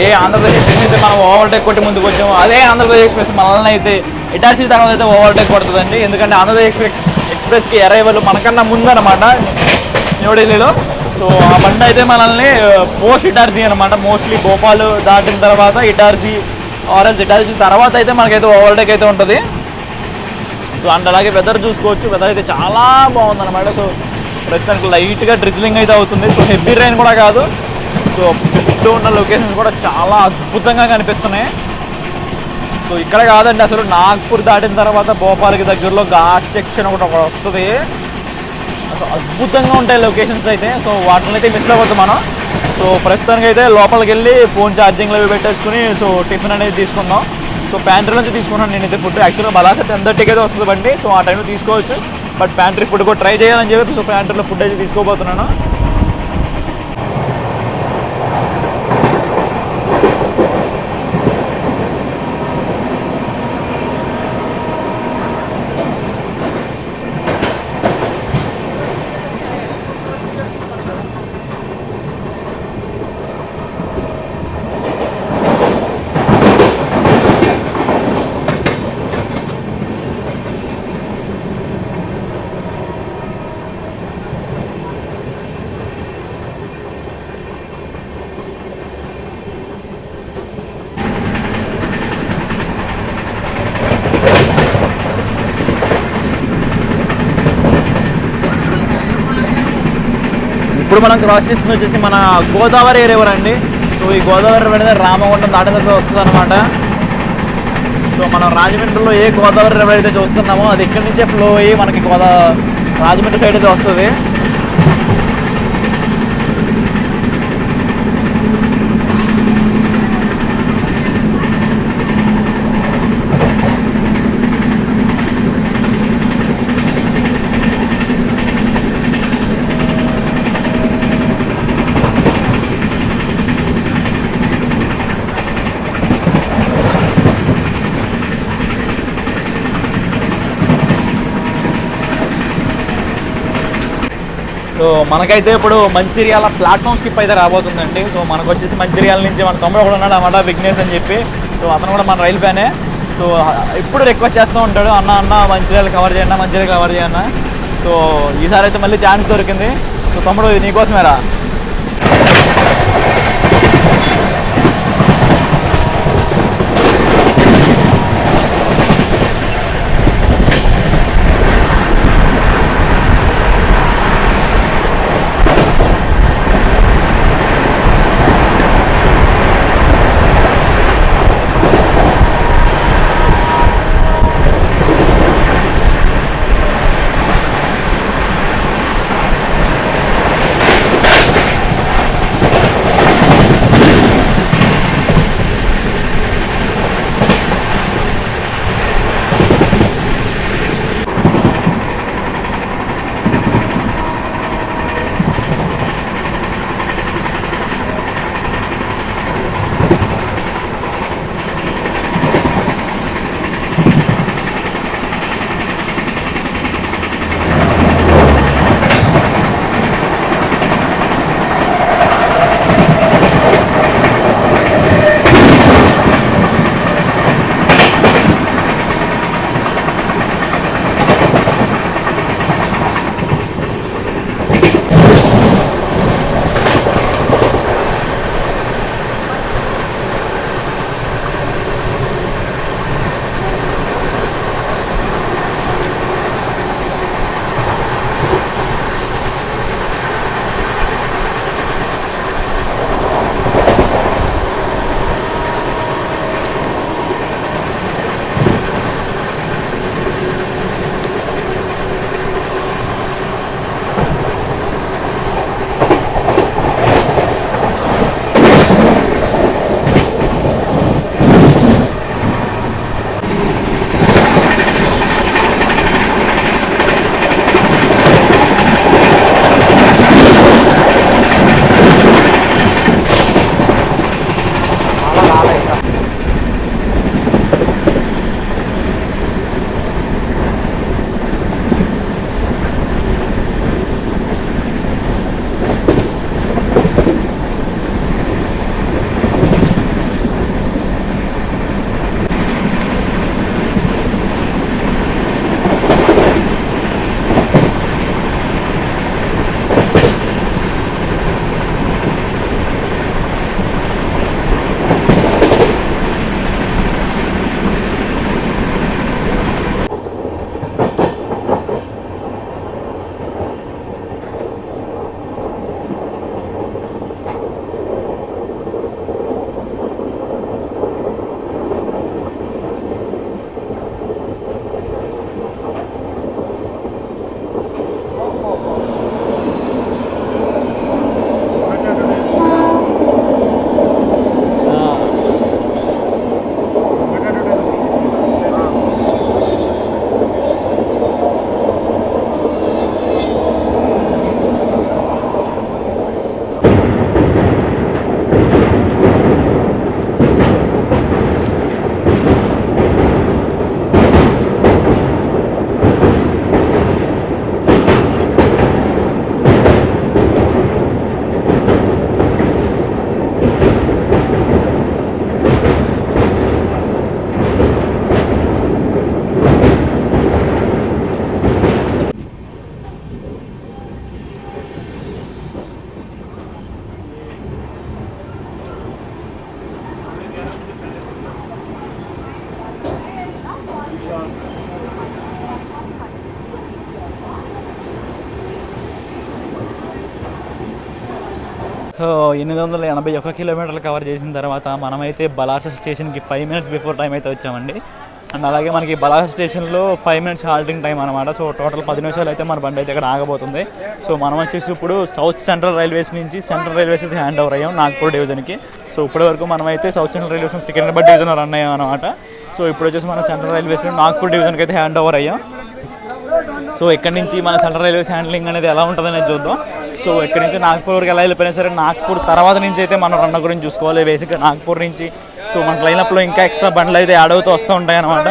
ఏ ఆంధ్రప్రదేశ్ అయితే మనం ఓవర్టేక్ కొట్టి ముందుకు వచ్చాము, అదే ఆంధ్రప్రదేశ్ ఎక్స్ప్రెస్ మనల్ని అయితే ఎటార్సీ తర్వాత అయితే ఓవర్టేక్ కొడుతుందండి. ఎందుకంటే ఆంధ్రప్రదేశ్ ఎక్స్ప్రెస్కి అరైవల్ మనకన్నా ముందనమాట న్యూఢిల్లీలో. సో ఆ బండి అయితే మనల్ని పోస్ట్ ఇటార్సీ అనమాట. మోస్ట్లీ భోపాల్ దాటిన తర్వాత ఇటార్సీ ఆరెంజ్ ఇటార్సీ తర్వాత అయితే మనకైతే ఓవర్టేక్ అయితే ఉంటుంది. సో అండ్ అలాగే వెదర్ చూసుకోవచ్చు, వెదర్ అయితే చాలా బాగుందన్నమాట. సో ప్రస్తుతానికి లైట్గా డ్రిజ్లింగ్ అయితే అవుతుంది. సో హెవీ రైన్ కూడా కాదు. సో చుట్టూ ఉన్న లొకేషన్స్ కూడా చాలా అద్భుతంగా కనిపిస్తున్నాయి. సో ఇక్కడ కాదండి, అసలు నాగ్పూర్ దాటిన తర్వాత భోపాల్కి దగ్గరలో ఘాట్ సెక్షన్ ఒకటి వస్తుంది. అసలు అద్భుతంగా ఉంటాయి లొకేషన్స్ అయితే. సో వాటిని అయితే మిస్ అవ్వద్దు మనం. సో ప్రస్తుతానికి అయితే లోపలికి వెళ్ళి ఫోన్ ఛార్జింగ్లో పెట్టేసుకుని సో టిఫిన్ అనేది తీసుకుందాం. సో ప్యాంట్రీ నుంచి తీసుకున్నాను నేనైతే ఫుడ్. యాక్చువల్గా బలాసా 10:30కి అయితే వస్తుంది బండి. సో ఆ టైంలో తీసుకోవచ్చు, బట్ ప్యాంట్రీ ఫుడ్ కూడా ట్రై చేయాలని చెప్పి సో ప్యాంట్రీలో ఫుడ్ అయితే తీసుకోబోతున్నాను. ఇప్పుడు మనం క్రాస్ చేస్తుంది వచ్చేసి మన గోదావరి రివర్ అండి. సో ఈ గోదావరి రివర్ అనేది రామగుండం దాటిన తర్వాత వస్తుంది అనమాట. సో మనం రాజమండ్రిలో ఏ గోదావరి రివర్ అయితే చూస్తున్నామో అది ఇక్కడి నుంచే ఫ్లో అయ్యి మనకి రాజమండ్రి సైడ్ అయితే వస్తుంది. సో మనకైతే ఇప్పుడు మంచిర్యాల ప్లాట్ఫామ్ స్కిప్ అయితే రాబోతుందండి. సో మనకు వచ్చేసి మంచిర్యాల నుంచి మన తమ్ముడు కూడా ఉన్నాడు అన్నమాట, విఘ్నేష్ అని చెప్పి. సో అతను కూడా మన రైల్ ఫ్యానే. సో ఇప్పుడు రిక్వెస్ట్ చేస్తూ ఉంటాడు, అన్న మంచిర్యాల కవర్ చేయన్నా. సో ఈసారి అయితే మళ్ళీ ఛాన్స్ దొరికింది. సో తమ్ముడు నీకోసమేరా. సో 881 కిలోమీటర్లు కవర్ చేసిన తర్వాత మనమైతే బలాస స్టేషన్కి 5 minutes బిఫోర్ టైం అయితే వచ్చామండి. అండ్ అలాగే మనకి బలాస స్టేషన్లో 5 minutes హాల్టింగ్ టైం అనమాట. సో టోటల్ 10 నిమిషాలు అయితే మన బండి అయితే ఇక్కడ ఆగబోతుంది. సో మనం వచ్చేసి ఇప్పుడు సౌత్ సెంట్రల్ రైల్వేస్ నుంచి సెంట్రల్ రైల్వేస్ అయితే హ్యాండ్ ఓవర్ అయ్యాం నాగ్పూర్ డివిజన్కి. సో ఇప్పటి వరకు మనమైతే south central railways Secunderabad division run అయ్యాం అనమాట. సో ఇప్పుడు వచ్చేసి మన సెంట్రల్ రైల్వేస్లో నాగ్పూర్ డివిజన్కి అయితే హ్యాండ్ ఓవర్ అయ్యాం. సో ఇక్కడ నుంచి మన సెంట్రల్ రైల్వేస్ హ్యాండ్లింగ్ అనేది ఎలా ఉంటుందనేది చూద్దాం. సో ఇక్కడ నుంచి నాగ్పూర్ వరకు ఎలా వెళ్ళిపోయినా సరే నాగ్పూర్ తర్వాత నుంచి అయితే మనం రన్న గురించి చూసుకోవాలి. బేసిక్గా నాగ్పూర్ నుంచి సో మన లైనప్లో ఇంకా ఎక్స్ట్రా బండ్లు అయితే యాడ్ అవుతూ వస్తూ ఉంటాయి అనమాట.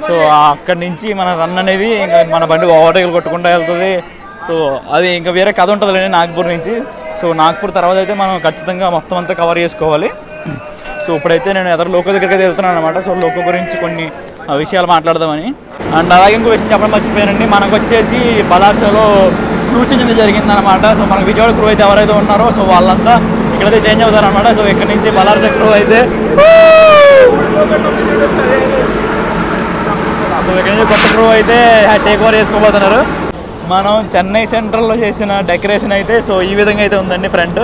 సో అక్కడి నుంచి మన రన్ అనేది ఇంకా మన బండి ఓవర్టేక్ కొట్టుకుంటూ వెళ్తుంది. సో అది ఇంకా వేరే కథ ఉంటుందండి నాగ్పూర్ నుంచి. సో నాగ్పూర్ తర్వాత అయితే మనం ఖచ్చితంగా మొత్తం అంతా కవర్ చేసుకోవాలి. సో ఇప్పుడైతే నేను ఎదురు లోకో దగ్గరికి అయితే వెళ్తున్నాను అనమాట. సో లోకో గురించి కొన్ని విషయాలు మాట్లాడదామని. అండ్ అలాగే ఇంకో విషయం చెప్పడం మర్చిపోయానండి, మనకు వచ్చేసి బలార్సాలో క్రూ చేంజ్ జరిగిందనమాట. సో మనకు విజయవాడ క్రూ అయితే ఎవరైతే ఉన్నారో సో వాళ్ళంతా ఇక్కడైతే చేంజ్ అవుతారనమాట. సో ఇక్కడ నుంచి బలార్సా క్రూ అయితే సో ఇక్కడ నుంచి కొత్త క్రూ అయితే టేక్ ఓవర్ చేసుకోబోతున్నారు. మనం చెన్నై సెంట్రల్లో చేసిన డెకరేషన్ అయితే సో ఈ విధంగా అయితే ఉందండి ఫ్రంట్.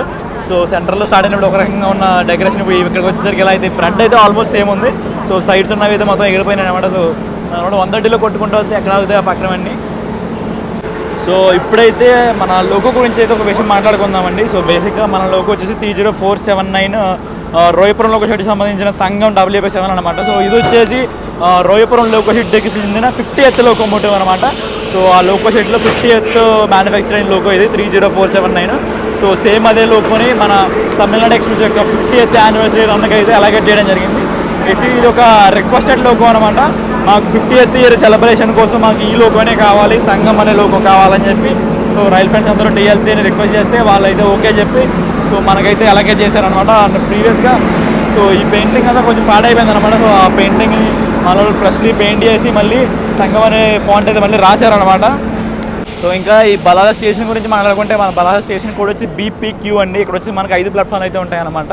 సో సెంటర్లో స్టార్ట్ అయినప్పుడు ఒక రకంగా ఉన్న డెకరేషన్ ఇప్పుడు ఇక్కడికి వచ్చేసరికి ఎలా అయితే ఫ్రంట్ అయితే ఆల్మోస్ట్ సేమ్ ఉంది. సో సైడ్స్ ఉన్నవి అయితే మొత్తం ఎగిరిపోయినాయి అనమాట. సో 130లో కొట్టుకుంటూ వస్తే ఎక్కడ అవుతాయి ఆ పక్కనవన్నీ. సో ఇప్పుడైతే మన లోగో గురించి అయితే ఒక విషయం మాట్లాడుకుందామండి. సో బేసిక్గా మన లోగో వచ్చేసి 30479 రోయపురం లోగో షెడ్కి సంబంధించిన తంగం WP7 అనమాట. సో ఇది వచ్చేసి రోయపురం లోగో షెడ్కి చెందిన 50th లోకోమోటివ్ అనమాట. సో ఆ లోగో షెడ్లో 50th మ్యానుఫ్యాక్చరింగ్ లోగో ఇది 30479. సో సేమ్ అదే లోగోని మన తమిళనాడు ఎక్స్ప్రెస్ యొక్క 50th యానివర్సరీ రన్కి అయితే అలాగే చేయడం జరిగింది. ఇది ఒక రిక్వెస్టెడ్ లోగో అనమాట. మాకు 50th ఇయర్ సెలబ్రేషన్ కోసం మాకు ఈ లోగోనే కావాలి, సంగం అనే లోగో కావాలని చెప్పి సో రైల్ ఫ్రెండ్స్ అందరూ TLCని రిక్వెస్ట్ చేస్తే వాళ్ళైతే ఓకే చెప్పి సో మనకైతే అలాగే చేశారనమాట. అండ్ ప్రీవియస్గా సో ఈ పెయింటింగ్ అంతా కొంచెం పాడైపోయింది అనమాట. సో ఆ పెయింటింగ్ని మన ఫ్రెష్లీ పెయింట్ చేసి మళ్ళీ సంగం అనే ఫాంట్ అయితే మళ్ళీ రాశారనమాట. సో ఇంకా ఈ బలాస స్టేషన్ గురించి మాట్లాడుకుంటే మన బలాస స్టేషన్ కూడా వచ్చి BPQ అండి. ఇక్కడ వచ్చి మనకి 5 ప్లాట్ఫామ్లు అయితే ఉంటాయన్నమాట.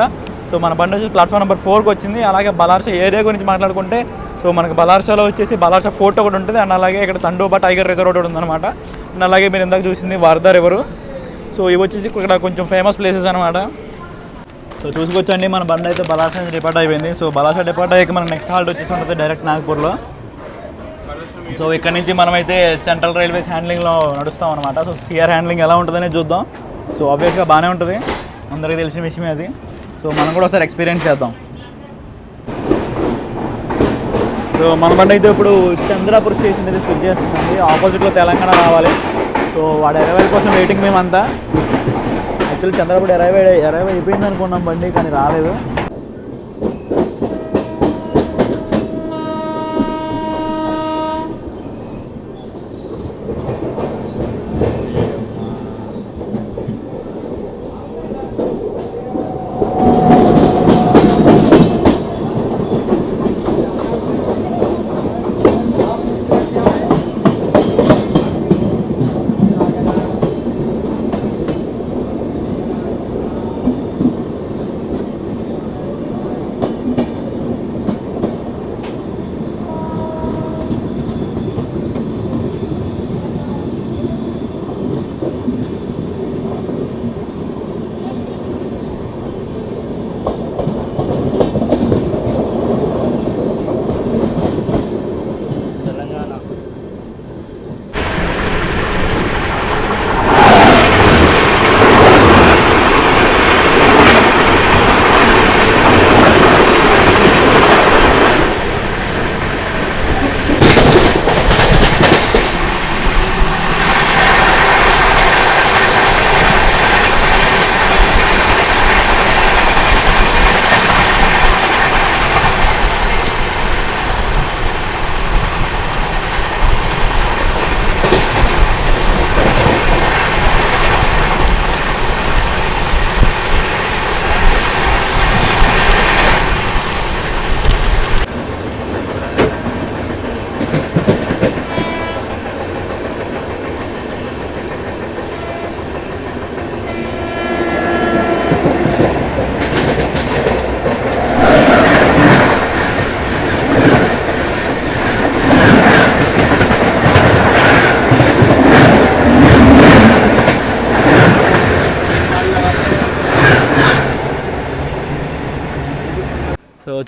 సో మన బండి వచ్చి ప్లాట్ఫామ్ నెంబర్ 4కి వచ్చింది. అలాగే బలార్సా ఏరియా గురించి మాట్లాడుకుంటే సో మనకు బలార్సాలో వచ్చేసి బలార్సా ఫోర్ట్ ఒకటి ఉంటుంది. అండ్ అలాగే ఇక్కడ తండోబా టైగర్ రిజర్వ్ ఒకటి ఉందన్నమాట. అండ్ అలాగే మీరు ఇందాక చూసింది వార్దా రివరు. సో ఇవి వచ్చేసి ఇక్కడ కొంచెం ఫేమస్ ప్లేసెస్ అనమాట. సో చూసుకొచ్చండి మన బండి అయితే బలార్సా నుంచి డిపార్ట్ అయిపోయింది. సో బలార్సా డిపార్ట్ అయ్యాక మన నెక్స్ట్ హాల్ట్ వచ్చేసి ఉంటుంది డైరెక్ట్ నాగ్పూర్లో. సో ఇక్కడ నుంచి మనమైతే సెంట్రల్ రైల్వేస్ హ్యాండ్లింగ్లో నడుస్తాం అనమాట. సో సిఆర్ హ్యాండ్లింగ్ ఎలా ఉంటుందనే చూద్దాం. సో ఆబ్వియస్గా బాగానే ఉంటుంది, అందరికీ తెలిసిన విషయమే అది. సో మనం కూడా ఒకసారి ఎక్స్పీరియన్స్ చేద్దాం. సో మన బండి అయితే ఇప్పుడు చంద్రాపూర్ స్టేషన్ అయితే స్విచ్ చేస్తుందండి. ఆపోజిట్లో తెలంగాణ రావాలి. సో వాడు అరైవల్ కోసం వెయిటింగ్ మేమంతా. యాక్చువల్లీ చంద్రాపూర్ అరైవ్ అయిపోయింది అనుకున్నాం బండి, కానీ రాలేదు.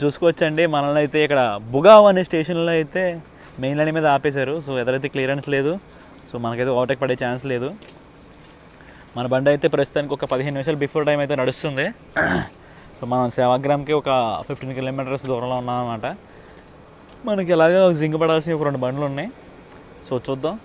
చూసుకోవచ్చండి, మనల్ని అయితే ఇక్కడ బుగావ్ అనే స్టేషన్లో అయితే మెయిన్ లైన్ మీద ఆపేశారు. సో ఎదురైతే క్లియరెన్స్ లేదు, సో మనకైతే ఓవర్టేక్ పడే ఛాన్స్ లేదు. మన బండి అయితే ప్రస్తుతానికి ఒక 15 నిమిషాలు బిఫోర్ టైం అయితే నడుస్తుంది. సో మనం సేవాగ్రామ్కి ఒక 15 కిలోమీటర్స్ దూరంలో ఉన్నాం అన్నమాట. మనకి ఇలాగా జింక్ పడాల్సిన ఒక 2 బండ్లు ఉన్నాయి. సో చూద్దాం.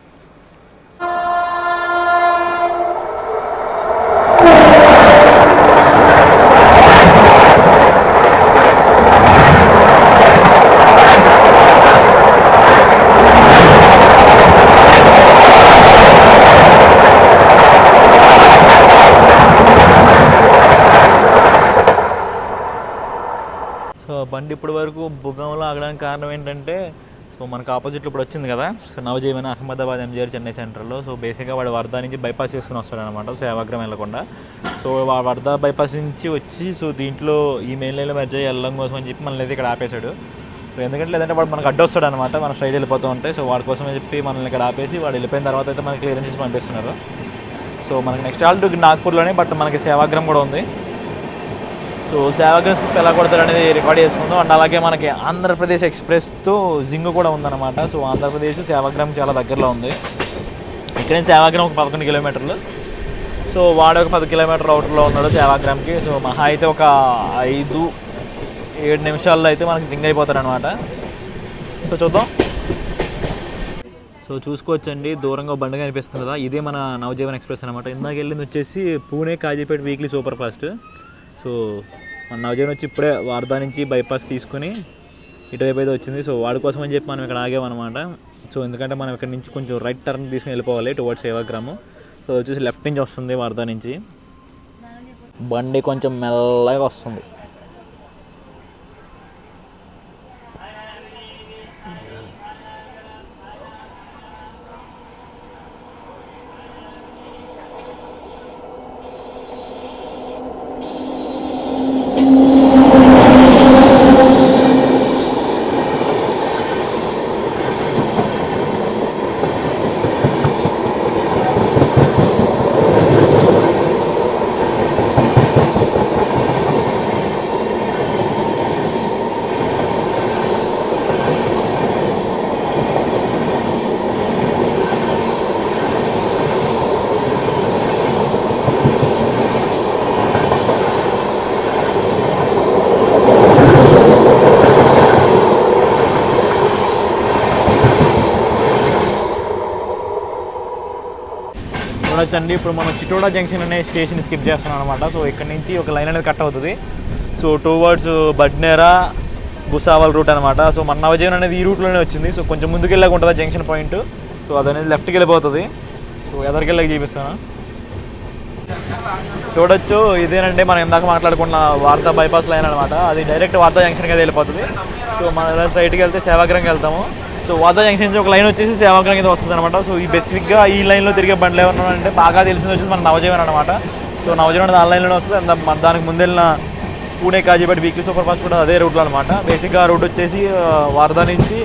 సో బండి ఇప్పటి వరకు బుగంలో ఆగడానికి కారణం ఏంటంటే, సో మనకు ఆపోజిట్లో ఇప్పుడు వచ్చింది కదా, సో నవజీవన్ అహ్మదాబాద్ ఎంజిఆర్ చెన్నై సెంటర్లో. సో బేసిక్గా వాడు వర్ధా నుంచి బైపాస్ చేసుకుని వస్తాడనమాట, సేవాగ్రం వెళ్ళకుండా. సో వర్ధా బైపాస్ నుంచి వచ్చి సో దీంట్లో ఈ మెయిన్ లైన్లో మెర్జ్ అయ్యి వెళ్ళడం కోసం అని చెప్పి మనల్ని అయితే ఇక్కడ ఆపేశాడు. సో ఎందుకంటే లేదంటే వాడు మనకు అడ్డొస్తాడు అనమాట, మనం స్ట్రైట్ వెళ్ళిపోతూ ఉంటాయి. సో వాడి కోసమని చెప్పి మనల్ని ఇక్కడ ఆపేసి వాడు వెళ్ళిపోయిన తర్వాత అయితే మనకి క్లియరెన్స్ ఇచ్చి పంపిస్తున్నారు. సో మనకి నెక్స్ట్ ఆల్ట్ నాగ్పూర్లోనే, బట్ మనకి సేవాగ్రం కూడా ఉంది. సో సేవాగ్రం స్కిప్ ఎలా కొడతారు అనేది రికార్డ్ చేసుకుందాం. అండ్ అలాగే మనకి ఆంధ్రప్రదేశ్ ఎక్స్ప్రెస్తో జింగ్ కూడా ఉందన్నమాట. సో ఆంధ్రప్రదేశ్ సేవాగ్రం చాలా దగ్గరలో ఉంది. ఇక్కడ నుంచి సేవాగ్రం ఒక 11 కిలోమీటర్లు. సో వాడు ఒక 10 కిలోమీటర్ల అవుటర్లో ఉన్నాడు సేవాగ్రామ్కి. సో మహా అయితే ఒక 5-7 నిమిషాల్లో అయితే మనకి జింగ్ అయిపోతాడు అనమాట. సో చూద్దాం. సో చూసుకోవచ్చండి, దూరంగా బండి కనిపిస్తుంది కదా, ఇదే మన నవజీవన్ ఎక్స్ప్రెస్ అనమాట. ఇందాక వెళ్ళింది వచ్చేసి Pune Kazipet weekly super fast. So మన నవజీవన్ వచ్చి ఇప్పుడే వార్దా నుంచి బైపాస్ తీసుకుని ఇటువైపు అయితే వచ్చింది. సో వాడి కోసం అని చెప్పి మనం ఇక్కడ ఆగామన్నమాట. సో ఎందుకంటే మనం ఇక్కడ నుంచి కొంచెం రైట్ టర్న్ తీసుకుని వెళ్ళిపోవాలి టువర్డ్స్ సేవాగ్రాము. సో వచ్చేసి లెఫ్ట్ నుంచి వస్తుంది వార్దా నుంచి. బండి కొంచెం మెల్లగా వస్తుంది. చూడొచ్చండి, ఇప్పుడు మనం చిటోడా జంక్షన్ అనే స్టేషన్ స్కిప్ చేస్తున్నాం అనమాట. సో ఇక్కడ నుంచి ఒక లైన్ అనేది కట్ అవుతుంది. సో టువర్డ్స్ బడ్నేరా భుసావల్ రూట్ అనమాట. సో మన నవజీవన్ అనేది ఈ రూట్లోనే వచ్చింది. సో కొంచెం ముందుకు వెళ్ళాక ఉంటుంది జంక్షన్ పాయింట్. సో అది అనేది లెఫ్ట్కి వెళ్ళిపోతుంది. సో ఎదరికి వెళ్ళాక చూపిస్తాను. చూడొచ్చు, ఇదేనంటే మనం ఇందాక మాట్లాడుకున్న వార్తా బైపాస్ లైన్ అనమాట. అది డైరెక్ట్ వార్తా జంక్షన్కి అయితే వెళ్ళిపోతుంది. సో మనం ఇలా స్ట్రైట్కి వెళ్తే సేవాగ్రంకి వెళ్తాము. సో వార్తా జంక్షన్ నుంచి ఒక లైన్ వచ్చేసి సేవాగ్రం కింద వస్తుంది అనమాట. సో ఈ బేసిక్గా ఈ లైన్లో తిరిగే బండ్లు ఏమన్నా అంటే బాగా తెలిసింది వచ్చేసి మన నవజీవన్ అనమాట. సో నవజీవన్ ఆ లైన్లోనే వస్తుంది. దానికి ముందెళ్ళిన Pune Kazipet weekly super fast కూడా అదే రూట్లో అనమాట. బేసిక్గా ఆ రూట్ వచ్చేసి వార్దా నుంచి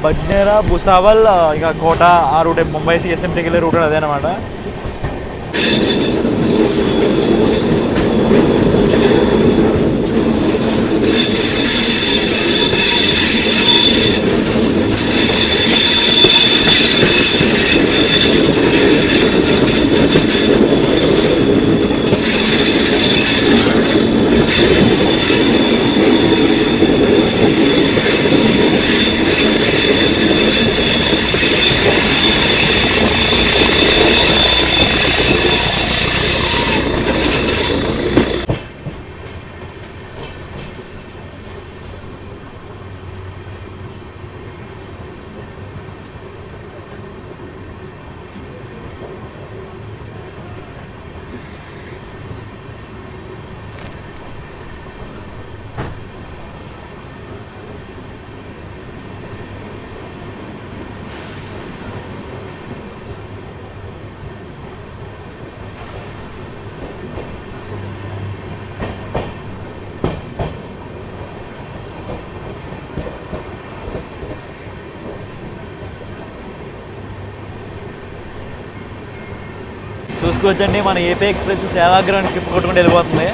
బడ్నేరా భుసావల్ ఇక కోట ఆ రూట్ ముంబై ఎస్ఎంటీకి వెళ్ళే రూట్ అదే అనమాట. చూసుకోవచ్చండి, మన ఏపీ ఎక్స్ప్రెస్ సేవాగ్రాన్ని స్కిప్ కొట్టుకుంటూ వెళ్ళిపోతుంది.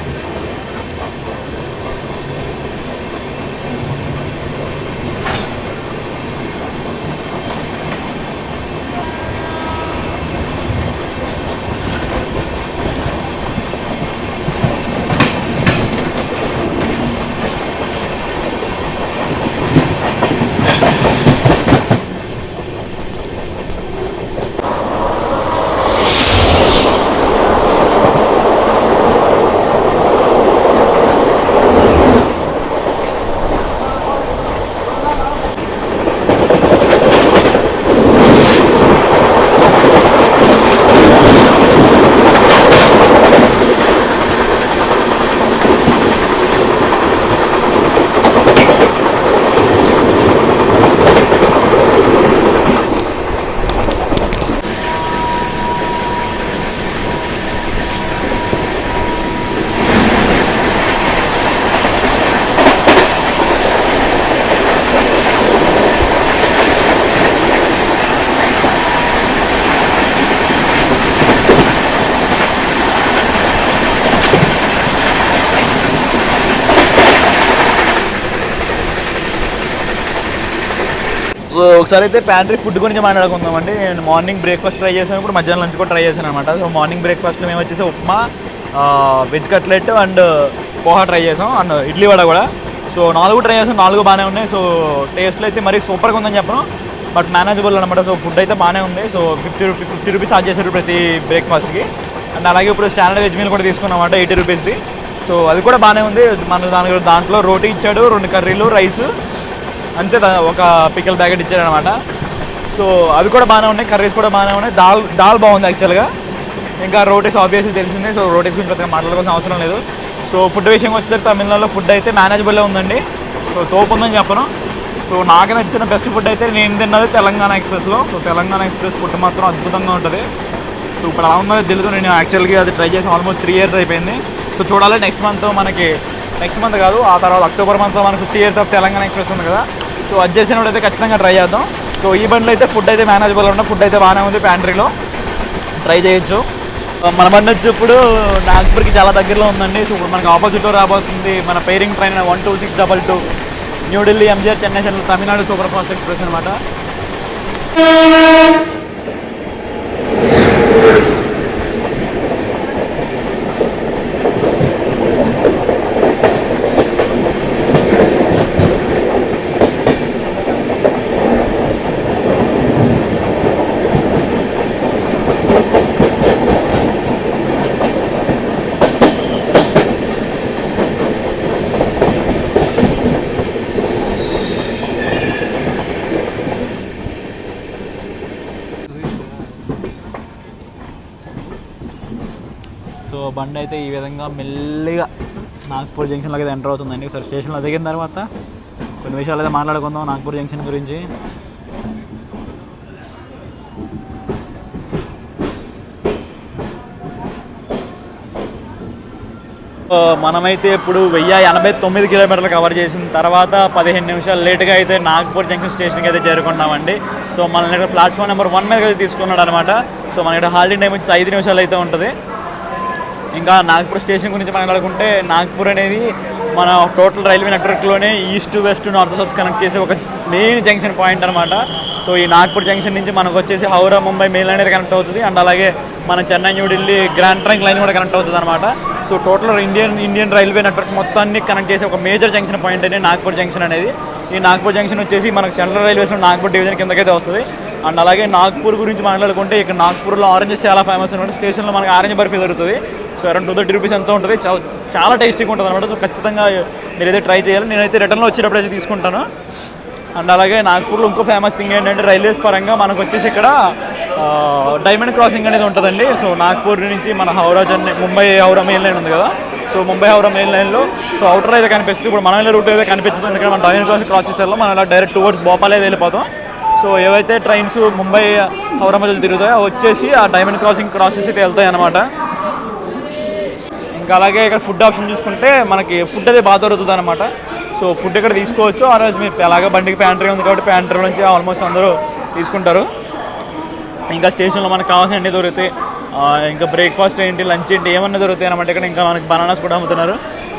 సో ఒకసారి అయితే ప్యాంట్రీ ఫుడ్ గురించి మాట్లాడుకుందామండి. నేను మార్నింగ్ బ్రేక్ఫాస్ట్ ట్రై చేశాను, ఇప్పుడు మధ్యాహ్నం లంచ్ కూడా ట్రై చేశాను అనమాట. సో మార్నింగ్ బ్రేక్ఫాస్ట్లో మేము వచ్చేసి upma, veg cutlet and poha try చేసాం అండ్ ఇడ్లీ వడ కూడా. సో 4 ట్రై చేసాం, 4 బాగానే ఉన్నాయి. సో టేస్ట్లో అయితే మరీ సూపర్గా ఉందని చెప్పను, బట్ మేనేజబుల్ అనమాట. సో ఫుడ్ అయితే బాగానే ఉంది. సో 50 రూపీస్ ఛార్జ్ చేశారు ప్రతి బ్రేక్ఫాస్ట్కి. అండ్ అలాగే ఇప్పుడు స్టాండర్డ్ వెజ్ మీల్ కూడా తీసుకున్నామాట 80 రూపీస్ది. సో అది కూడా బాగానే ఉంది. మన దాంట్లో రోటీ ఇచ్చాడు, 2 కర్రీలు, రైస్, అంతే, ఒక పికల్ ప్యాకెట్ ఇచ్చారనమాట. సో అవి కూడా బాగానే ఉన్నాయి, కర్రీస్ కూడా బాగానే ఉన్నాయి. దాల్ బాగుంది యాక్చువల్గా. ఇంకా రోటీస్ ఆబ్వియస్లీ తెలిసిందే, సో రోటీస్ గురించి పెద్దగా మాట్లాడుకోవాల్సిన అవసరం లేదు. సో ఫుడ్ విషయం వచ్చేసరికి తమిళనాడులో ఫుడ్ అయితే మేనేజబుల్లో ఉందండి. సో తోపు ఉందని చెప్పను. సో నాకు నచ్చిన బెస్ట్ ఫుడ్ అయితే నేను తిన్నది తెలంగాణ ఎక్స్ప్రెస్లో. సో తెలంగాణ ఎక్స్ప్రెస్ ఫుడ్ మాత్రం అద్భుతంగా ఉంటుంది. సో ఇప్పుడు అలా ఉన్నది తెలుసు, నేను యాక్చువల్గా అది ట్రై చేసి ఆల్మోస్ట్ 3 years అయిపోయింది. సో చూడాలి నెక్స్ట్ మంత్ కాదు, ఆ తర్వాత అక్టోబర్ మంత్లో మనకు 50 years ఆఫ్ తెలంగాణ ఎక్స్ప్రెస్ ఉంది కదా. సో అది చేసినప్పుడు అయితే ఖచ్చితంగా ట్రై చేద్దాం. సో ఈ బండిలో అయితే ఫుడ్ అయితే మేనేజబుల్ ఉన్న ఫుడ్ అయితే బాగానే ఉంది, ప్యాంట్రీలో ట్రై చేయొచ్చు. మన బండి వచ్చి ఇప్పుడు నాగ్పూర్కి చాలా దగ్గరలో ఉందండి. సో ఇప్పుడు మనకు ఆపోజిట్లో రాబోతుంది మన pairing train 12622 New Delhi MGR Chennai central Tamil Nadu super fast express అనమాట. సో బండి అయితే ఈ విధంగా మెల్లిగా నాగ్పూర్ జంక్షన్లోకి అయితే ఎంటర్ అవుతుందండి. ఒకసారి స్టేషన్లో దిగిన తర్వాత కొన్ని విషయాలు అయితే మాట్లాడుకుందాం నాగ్పూర్ జంక్షన్ గురించి. మనమైతే ఇప్పుడు 1089 కిలోమీటర్లు కవర్ చేసిన తర్వాత 15 నిమిషాలు లేట్గా అయితే నాగ్పూర్ జంక్షన్ స్టేషన్కి అయితే చేరుకున్నామండి. సో మన ఇక్కడ ప్లాట్ఫామ్ నెంబర్ 1 మీద అయితే తీసుకున్నాడు అనమాట. సో మన ఇక్కడ హాల్డింగ్ టైం వచ్చి 5 నిమిషాలు అయితే ఉంటుంది. ఇంకా నాగ్పూర్ స్టేషన్ గురించి మాట్లాడుకుంటే, నాగ్పూర్ అనేది మన టోటల్ రైల్వే నెట్వర్క్లోనే east west north south connect చేసే ఒక మెయిన్ జంక్షన్ పాయింట్ అనమాట. సో ఈ నాగ్పూర్ జంక్షన్ నుంచి మనకు వచ్చేసి హౌరా ముంబై మెయిల్ అనేది కనెక్ట్ అవుతుంది. అండ్ అలాగే మన Chennai New Delhi grand trunk line కూడా కనెక్ట్ అవుతుంది అనమాట. So total Indian railway network మొత్తాన్ని కనెక్ట్ చేసే ఒక మేజర్ జంక్షన్ పాయింట్ అనేది నాగ్పూర్ జంక్షన్ అనేది. ఈ నాగ్పూర్ జంక్షన్ వచ్చేసి మనకు సెంట్రల్ రైల్వేస్లో నాగ్పూర్ డివిజన్ కిందకైతే వస్తుంది. అండ్ అలాగే నాగ్పూర్ గురించి మాట్లాడుకుంటే, ఇక్కడ నాగ్పూర్లో ఆరెంజెస్ చాలా ఫేమస్ అనమాట. స్టేషన్లో మనకి ఆరెంజ్ బర్ఫీ దొరుకుతుంది. సో అరౌండ్ 230 రూపీస్ ఎంతో ఉంటుంది. చాలా టేస్టీగా ఉంటుంది అనమాట. సో ఖచ్చితంగా మీరైతే ట్రై చేయాలి. నేనైతే రిటర్న్లో వచ్చేటప్పుడు అయితే తీసుకుంటాను. అండ్ అలాగే నాగ్పూర్లో ఇంకో ఫేమస్ థింగ్ ఏంటంటే, రైల్వేస్ పరంగా మనకు వచ్చేసి ఇక్కడ డైమండ్ క్రాసింగ్ అనేది ఉంటుందండి. సో నాగ్పూర్ నుంచి మన ముంబై హౌరా మెయిన్ లైన్ ఉంది కదా. సో ముంబై హౌరా మెయిన్ లైన్లో సో అవుటర్ అయితే కనిపిస్తుంది. ఇప్పుడు మన రూట్ అయితే కనిపిస్తుంది, ఎందుకంటే మన డైమండ్ క్రాసింగ్ క్రాస్ చేసేలో మనం ఇలా డైరెక్ట్ టువర్డ్స్ భోపాల్ అయితే వెళ్ళిపోతాం. సో ఏవైతే ట్రైన్స్ ముంబై హౌరా మధ్యలో తిరుగుతాయో వచ్చేసి ఆ డైమండ్ క్రాసింగ్ క్రాస్ చేసి అయితే వెళ్తాయి అనమాట. ఇంకా అలాగే ఇక్కడ ఫుడ్ ఆప్షన్ చూసుకుంటే మనకి ఫుడ్ అయితే బాగా దొరుకుతుంది అనమాట. సో ఫుడ్ ఇక్కడ తీసుకోవచ్చు. ఆ రోజు మీరు అలాగే బండికి ప్యాంట్రీ ఉంది కాబట్టి ప్యాంట్రీ నుంచి ఆల్మోస్ట్ అందరూ తీసుకుంటారు. ఇంకా స్టేషన్లో మనకు కావాల్సిన అన్నీ దొరుకుతాయి. ఇంకా బ్రేక్ఫాస్ట్ ఏంటి, లంచ్ ఏంటి, ఏమన్నా దొరుకుతాయి అనమాట. ఇక్కడ ఇంకా మనకి బనానాస్ కూడా అమ్ముతున్నారు.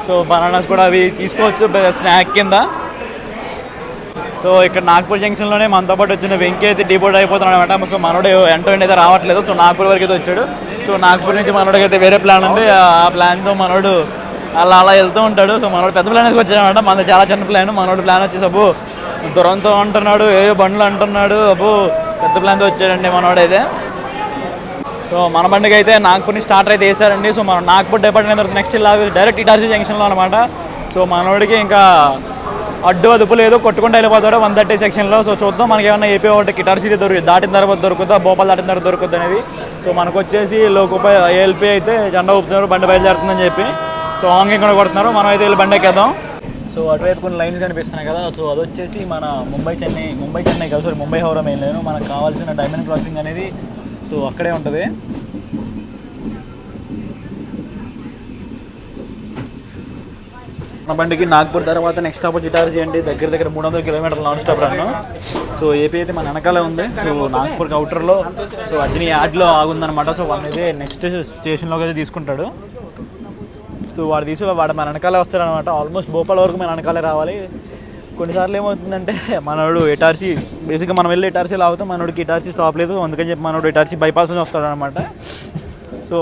సో బనానాస్ కూడా అవి తీసుకోవచ్చు స్నాక్ కింద. సో ఇక్కడ నాగ్పూర్ జంక్షన్లోనే మనతో పాటు వచ్చిన వెంకీ అయితే డిపోర్ట్ అయిపోతున్నాడు అనమాట. సో మనోడు ఎంటో అయితే రావట్లేదు. సో నాగ్పూర్ వరకు అయితే వచ్చాడు. సో నాగ్పూర్ నుంచి మనోడికి అయితే వేరే ప్లాన్ ఉంది. ఆ ప్లాన్తో మనోడు అలా వెళ్తూ ఉంటాడు. సో మనోడు పెద్ద ప్లాన్ అయితే వచ్చాడనమాట. మనది చాలా చిన్న ప్లాన్. మనోడు ప్లాన్ వచ్చేసి అబ్బో దురంతో అంటున్నాడు, ఏవో బండ్లు అంటున్నాడు. అబ్బో పెద్ద ప్లాన్తో వచ్చాడండి మనోడైతే. సో మన బండికి అయితే నాగ్పూర్ నుంచి స్టార్టర్ అయితే వేసారండి. సో మనం నాగ్పూర్ డిపార్ట్మెంట్ నెక్స్ట్ ఇలా డైరెక్ట్ ఇటార్సీ జంక్షన్లో అనమాట. సో మనోడికి ఇంకా అడ్డు అదుపు లేదు, కొట్టుకుంటూ వెళ్ళిపోతాడు 130 సెక్షన్లో. సో చూద్దాం మనకి ఏమన్నా ఏపీ ఒకటి ఇటార్సీ దాటిన తర్వాత దొరుకుతుందా, భోపాల్ దాటిన తర్వాత దొరుకుతుంది అనేది. సో మనకు వచ్చేసి లోకపై ఏఎల్పీ అయితే జెండా ఊపుతున్నారు, బండి బయలుదేరుతుందని చెప్పి. సో హాంగింగ్ కూడా కొడుతున్నారు. మనం అయితే వెళ్ళి బండి ఎక్కేద్దాం. సో అటువైపు కొన్ని లైన్స్ కనిపిస్తున్నాయి కదా. సో అది వచ్చేసి మన ముంబై చెన్నై కదా. Sorry Mumbai Howrah main line. మనకు కావాల్సిన డైమండ్ క్రాసింగ్ అనేది సో అక్కడే ఉంటుంది. మన బండికి నాగ్పూర్ తర్వాత నెక్స్ట్ స్టాప్ ఇటార్సీ అండి. దగ్గర 300 కిలోమీటర్ల non stop run. So AP అయితే మన వెనకాలే ఉంది. సో నాగ్పూర్ అవుటర్లో సో అజ్ని యాడ్లో ఆగుందనమాట. సో వాడిని అయితే నెక్స్ట్ స్టేషన్లోకి అయితే తీసుకుంటాడు. సో వాడు మన వెనకాలే వస్తాడనమాట. ఆల్మోస్ట్ భోపాల్ వరకు మన వెనకాలే రావాలి. కొన్నిసార్లు ఏమవుతుందంటే మనోడు ఎటార్సీ బేసిక్గా మనం వెళ్ళి ఎటార్సీలో ఆగుతాం, మనోడికి ఎటార్సీ స్టాప్ లేదు, అందుకని చెప్పి మనోడు ఎటార్సీ బైపాస్ నుంచి వస్తాడు అనమాట. సో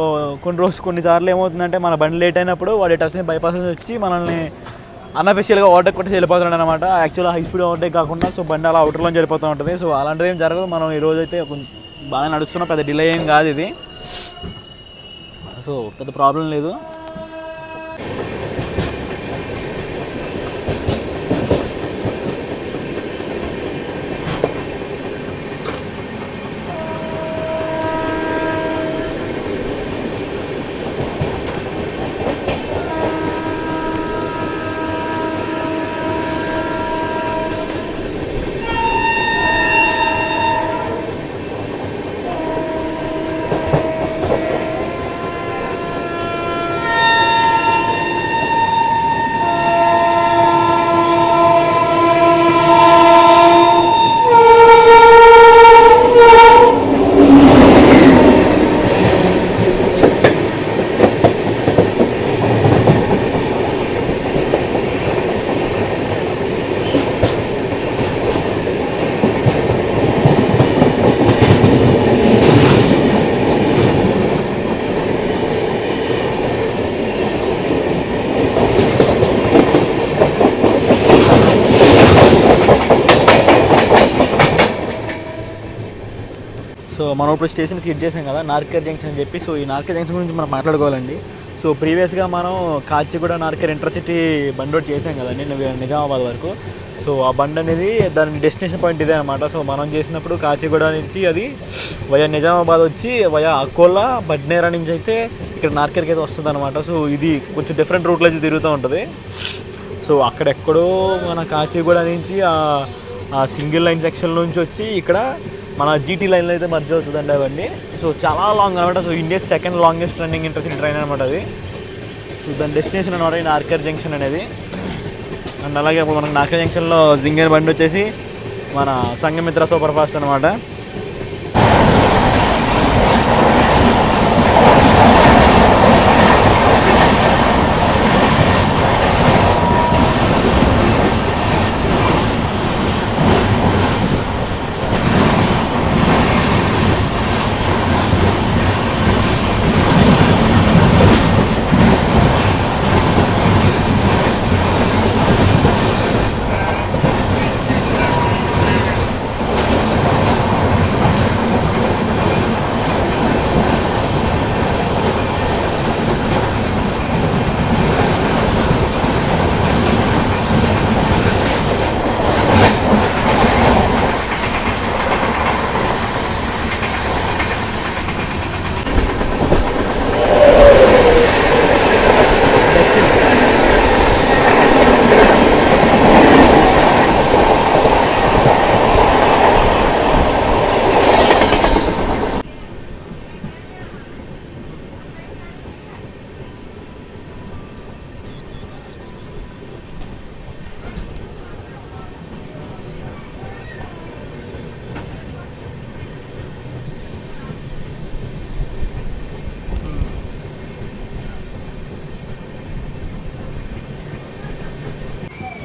కొన్నిసార్లు ఏమవుతుందంటే మన బండి లేట్ అయినప్పుడు వాడు ఎటార్సీని బైపాస్ నుంచి వచ్చి మనల్ని అన్అఫిషియల్గా ఓవర్టేక్ కొట్టి వెళ్ళిపోతున్నాడు అనమాట. యాక్చువల్గా హై స్పీడ్ ఓవర్టేక్ కాకుండా సో బండి అలా అవుటర్లోంచి వెళ్ళిపోతూ ఉంటుంది. సో అలాంటిది ఏం జరగదు. మనం ఈరోజు అయితే బాగా నడుస్తున్న పెద్ద డిలే ఏం కాదు ఇది, సో పెద్ద ప్రాబ్లం లేదు. సో మనం ఇప్పుడు స్టేషన్ స్కిట్ చేసాం కదా, నార్కర్ జంక్షన్ అని చెప్పి. సో ఈ నార్కర్ జంక్షన్ గురించి మనం మాట్లాడుకోవాలండి. సో ప్రీవియస్గా మనం కాచిగూడ నార్కర్ ఇంటర్సిటీ బండి రోడ్ చేసాం కదండి నిజామాబాద్ వరకు. సో ఆ బండి అనేది దాని డెస్టినేషన్ పాయింట్ ఇదే అనమాట. సో మనం చేసినప్పుడు కాచిగూడ నుంచి అది వయా నిజామాబాద్ వచ్చి వయా అకోలా బడ్నేరా నుంచి అయితే ఇక్కడ నార్కర్కి అయితే వస్తుంది అనమాట. సో ఇది కొంచెం డిఫరెంట్ రూట్లో అయితే తిరుగుతూ ఉంటుంది. సో అక్కడెక్కడో మన కాచిగూడ నుంచి ఆ సింగిల్ లైన్ సెక్షన్ నుంచి వచ్చి ఇక్కడ మన జీటీ లైన్లో అయితే మర్జ్ అవుతుందండి అవన్నీ. సో చాలా లాంగ్ అనమాట. So India second longest running intercity train అనమాట అది. సో దాని డెస్టినేషన్ అనమాట ఈ నార్కర్ జంక్షన్ అనేది. అండ్ అలాగే ఇప్పుడు మనకు నార్కర్ జంక్షన్లో జింగర్ బండి వచ్చేసి మన సంఘమిత్ర సూపర్ ఫాస్ట్ అనమాట.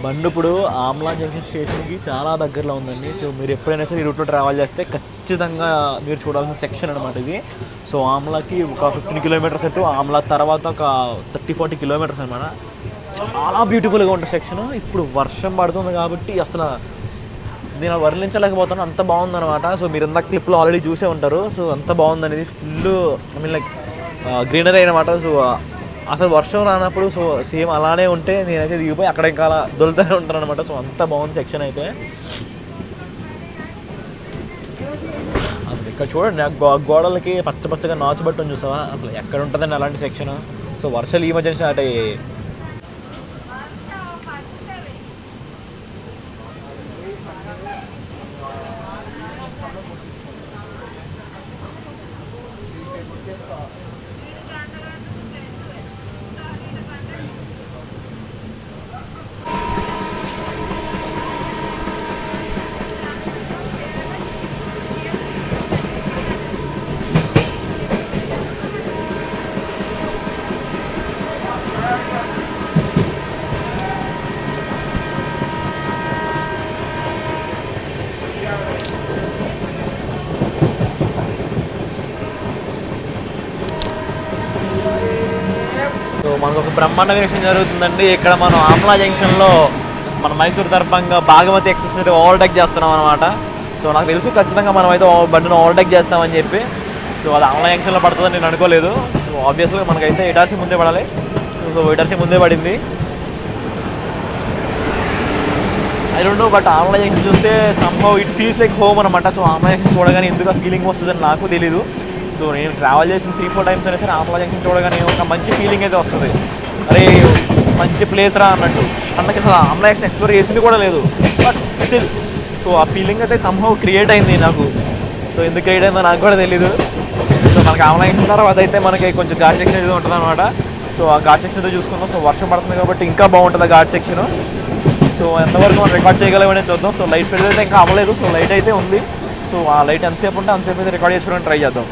బండి ఇప్పుడు ఆమ్లా జంక్షన్ స్టేషన్కి చాలా దగ్గరలో ఉందండి. సో మీరు ఎప్పుడైనా సరే ఈ రూట్లో ట్రావెల్ చేస్తే ఖచ్చితంగా మీరు చూడాల్సిన సెక్షన్ అనమాట ఇది. సో ఆమ్లాకి ఒక 15 కిలోమీటర్స్ అటు, ఆమ్లా తర్వాత ఒక 30-40 కిలోమీటర్స్ అనమాట. చాలా బ్యూటిఫుల్గా ఉంటుంది సెక్షన్. ఇప్పుడు వర్షం పడుతుంది కాబట్టి అసలు నేను వర్ణించలేకపోతాను, అంత బాగుందనమాట. సో మీరు ఇందాక క్లిప్లో ఆల్రెడీ చూసే ఉంటారు. సో అంత బాగుందనేది ఫుల్ లైక్ గ్రీనరీ అనమాట. సో అసలు వర్షం రానప్పుడు సో సేమ్ అలానే ఉంటే నేనైతే దిగిపోయి అక్కడ ఇంకా అలా దొలుతూనే ఉంటాను అనమాట. సో అంత బాగుంది సెక్షన్ అయితే. అసలు ఇక్కడ చూడండి గోడలకి పచ్చగా నాచుబట్టని చూసావా, అసలు ఎక్కడ ఉంటుందండి అలాంటి సెక్షన్. సో వర్షాలు ఈ మధ్య స్టార్ట్ అయ్యాయి. మనకు ఒక బ్రహ్మాండమైన విషయం జరుగుతుందండి. ఇక్కడ మనం ఆమ్లా జంక్షన్లో మన మైసూర్ దర్పంగా భాగమతి ఎక్స్ప్రెస్ అయితే ఓవర్టేక్ చేస్తున్నాం అనమాట. సో నాకు తెలుసు ఖచ్చితంగా మనం అయితే బండిని ఓవర్టేక్ చేస్తామని చెప్పి. సో అది ఆమ్లా జంక్షన్లో పడుతుందని నేను అనుకోలేదు. సో ఆబ్వియస్గా మనకైతే ఇటార్సీ ముందే పడాలి. సో ఇటార్సీ ముందే పడింది. I don't know, but Amla junction చూస్తే somehow it feels like home అనమాట. సో ఆమ్లా జంక్షన్ చూడగానే ఎందుకు ఆ ఫీలింగ్ వస్తుందని నాకు తెలీదు. సో నేను ట్రావెల్ చేసిన 3-4 టైమ్స్ అయినా సరే ఆమ్లా జంక్షన్ చూడగానే ఒక మంచి ఫీలింగ్ అయితే వస్తుంది. అరే మంచి ప్లేస్ రా అన్నట్టు. అందుకే అసలు ఆమ్లా జంక్షన్ ఎక్స్ప్లోర్ చేసింది కూడా లేదు, బట్ స్టిల్ సో ఆ ఫీలింగ్ అయితే సమ్హౌ క్రియేట్ అయింది నాకు. సో ఎందుకు క్రియేట్ అయిందో నాకు కూడా తెలీదు. సో మనకి ఆమ్లా జంక్షన్ తర్వాత అయితే మనకి కొంచెం ఘాట్ సెక్షన్ అయితే ఉంటుంది అనమాట. సో ఆ ఘాట్ సెక్షన్ అయితే చూసుకుందాం. సో వర్షం పడుతుంది కాబట్టి ఇంకా బాగుంటుంది ఆ ఘాట్ సెక్షన్. సో ఎంతవరకు మనం రికార్డ్ చేయగలమనే చూద్దాం. సో లైట్ ఫెయిల్ అయితే ఇంకా అవ్వలేదు. సో లైట్ అయితే ఉంది. సో ఆ లైట్ ఎంతసేపు ఉంటే అంతసేపు అయితే రికార్డ్ చేసుకోవడానికి ట్రై చేద్దాం.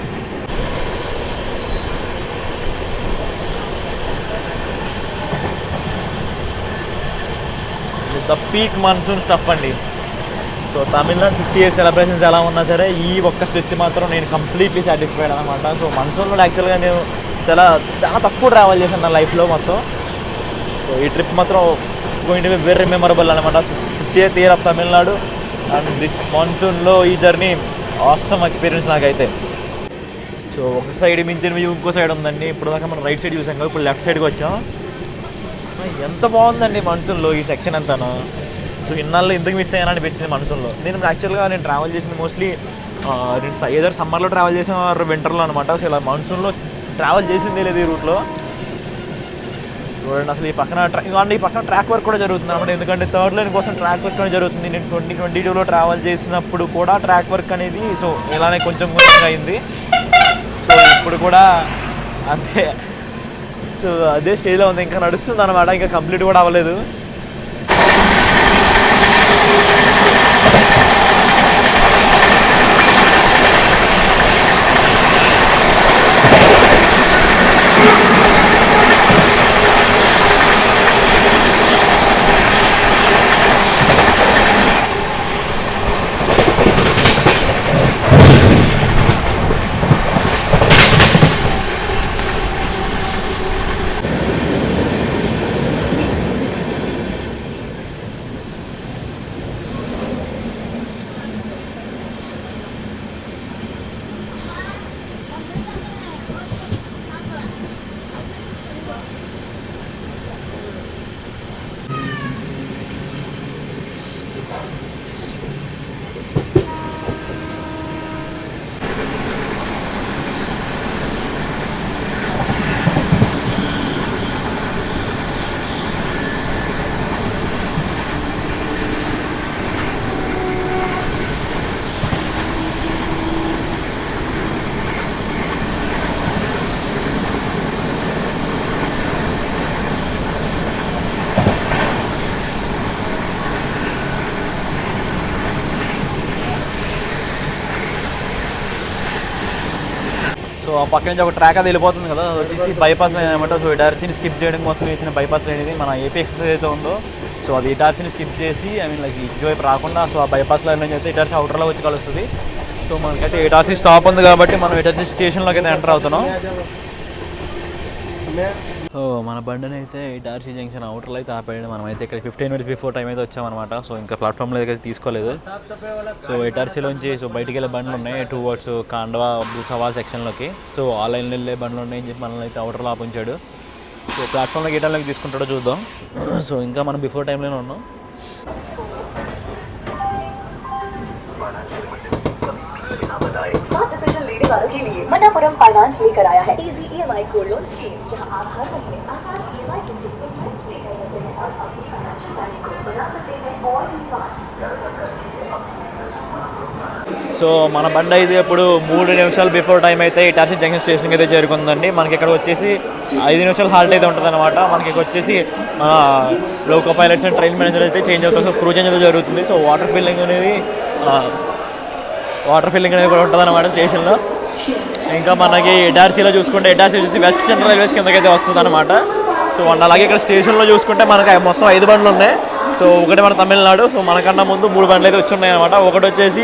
ద పీక్ మాన్సూన్ స్టఫ్ అండి. సో తమిళనాడు 50 years సెలబ్రేషన్స్ ఎలా ఉన్నా సరే ఈ ఒక్క స్టెచ్ మాత్రం నేను కంప్లీట్లీ సాటిస్ఫైడ్ అనమాట. సో మాన్సూన్లో యాక్చువల్గా నేను చాలా తక్కువ ట్రావెల్ చేశాను నా లైఫ్లో మొత్తం. సో ఈ ట్రిప్ మాత్రం going to be very memorable అనమాట. 50th year of Tamil Nadu and this మాన్సూన్లో ఈ జర్నీ ఆసమ్ ఎక్స్పీరియన్స్ నాకైతే. సో ఒక సైడ్ మించిన వ్యూ ఇంకో సైడ్ ఉందండి. ఇప్పుడు దాకా మనం రైట్ సైడ్ చూసాం కదా, ఇప్పుడు లెఫ్ట్ సైడ్కి వచ్చాం. ఎంత బాగుందండి మాన్సూన్లో ఈ సెక్షన్ అంతాను. సో ఇన్నాళ్ళు ఎందుకు మిస్ అయ్యాను అనిపిస్తుంది మాన్సూన్లో. నేను ట్రావెల్ చేసింది మోస్ట్లీ ఏదో సమ్మర్లో ట్రావెల్ చేసిన వింటర్లో అనమాట. సో ఇలా మాన్సూన్లో ట్రావెల్ చేసిందే లేదు ఈ రూట్లో. చూడండి అసలు ఈ పక్కన ట్రాక్ వర్క్ కూడా జరుగుతుంది అనమాట. ఎందుకంటే థర్డ్ లైన్ కోసం ట్రాక్ వర్క్ అనేది జరుగుతుంది. నేను 2022లో ట్రావెల్ చేసినప్పుడు కూడా ట్రాక్ వర్క్ అనేది సో ఇలానే కొంచెం అయింది. సో ఇప్పుడు కూడా అంతే. సో అదే స్టేజ్లో ఉంది, ఇంకా నడుస్తుంది అనమాట, ఇంకా కంప్లీట్ కూడా అవ్వలేదు. సో ఆ పక్క నుంచి ఒక ట్రాక్ అది వెళ్ళిపోతుంది కదా, అది వచ్చేసి బైపాస్ లైన్ అనమాట. సో ఇటార్సీని స్కిప్ చేయడం కోసం వేసిన బైపాస్ లైన్ ఇది. మన ఏపీ ఎక్స్ప్రెస్ అయితే ఉందో సో అది ఇటార్సీని స్కిప్ చేసి లైక్ ఇటువైపు రాకుండా సో ఆ బైపాస్ లైన్ నుంచి అయితే ఇటార్సీ అవుటర్లో వచ్చి కలుస్తుంది. సో మనకైతే ఇటార్సీ స్టాప్ ఉంది కాబట్టి మనం ఇటార్సీ స్టేషన్లోకి అయితే ఎంటర్ అవుతున్నాం. సో మన బండిని అయితే ఇటార్సీ జంక్షన్ అవుటర్లో అయితే ఆపేయండి. మనం అయితే ఇక్కడ 15 minutes బిఫోర్ టైం అయితే వచ్చామన్నమాట. సో ఇంకా ప్లాట్ఫామ్లో అయితే తీసుకోలేదు. సో ఇటార్సీలోంచి సో బయటికి వెళ్ళే బండ్లు ఉన్నాయి టువర్డ్స్ కాండవా సవాల్ సెక్షన్లోకి. సో ఆ లైన్లో వెళ్ళే బండ్లు ఉన్నాయని చెప్పి మనల్ని అయితే అవుటర్లో ఆపించాడు. సో ప్లాట్ఫామ్లోకి ఏ టైంలోకి తీసుకుంటాడో చూద్దాం. సో ఇంకా మనం బిఫోర్ టైంలోనే ఉన్నాం. वालों के लिए मनापुरम फाइनेंस लेकर आया है easy EMI gold loan scheme, जहां आप हर महीने आसान EMI की किस्त पे कर सकते हैं और अपनी फाइनेंशियल प्लानिंग को बना सकते हैं और विश्वास. సో మన బండి అయితే ఇప్పుడు 3 నిమిషాలు బిఫోర్ టైం అయితే ఇటార్సీ జంక్షన్ స్టేషన్కి అయితే చేరుకుందండి. మనకి ఇక్కడ వచ్చేసి 5 నిమిషాలు హాల్ట్ అయితే ఉంటుంది అనమాట. మనకి ఇక్కడ వచ్చేసి loco pilots and train manager అయితే చేంజ్ అవుతుంది. సో క్రూ చేంజ్ అయితే జరుగుతుంది. సో వాటర్ ఫిల్లింగ్ అనేది కూడా ఉంటుంది అనమాట స్టేషన్లో. ఇంకా మనకి ఇటార్సీలో చూసుకుంటే ఇటార్సీ వచ్చేసి వెస్ట్ సెంట్రల్ రైల్వేస్ కిందకైతే వస్తుంది అనమాట. సో అలాగే ఇక్కడ స్టేషన్లో చూసుకుంటే మనకి మొత్తం 5 బండ్లు ఉన్నాయి. సో సో ఒకటి మన తమిళనాడు. సో మనకన్నా ముందు 3 బండ్లు అయితే వచ్చి ఉన్నాయి అనమాట. ఒకటి వచ్చేసి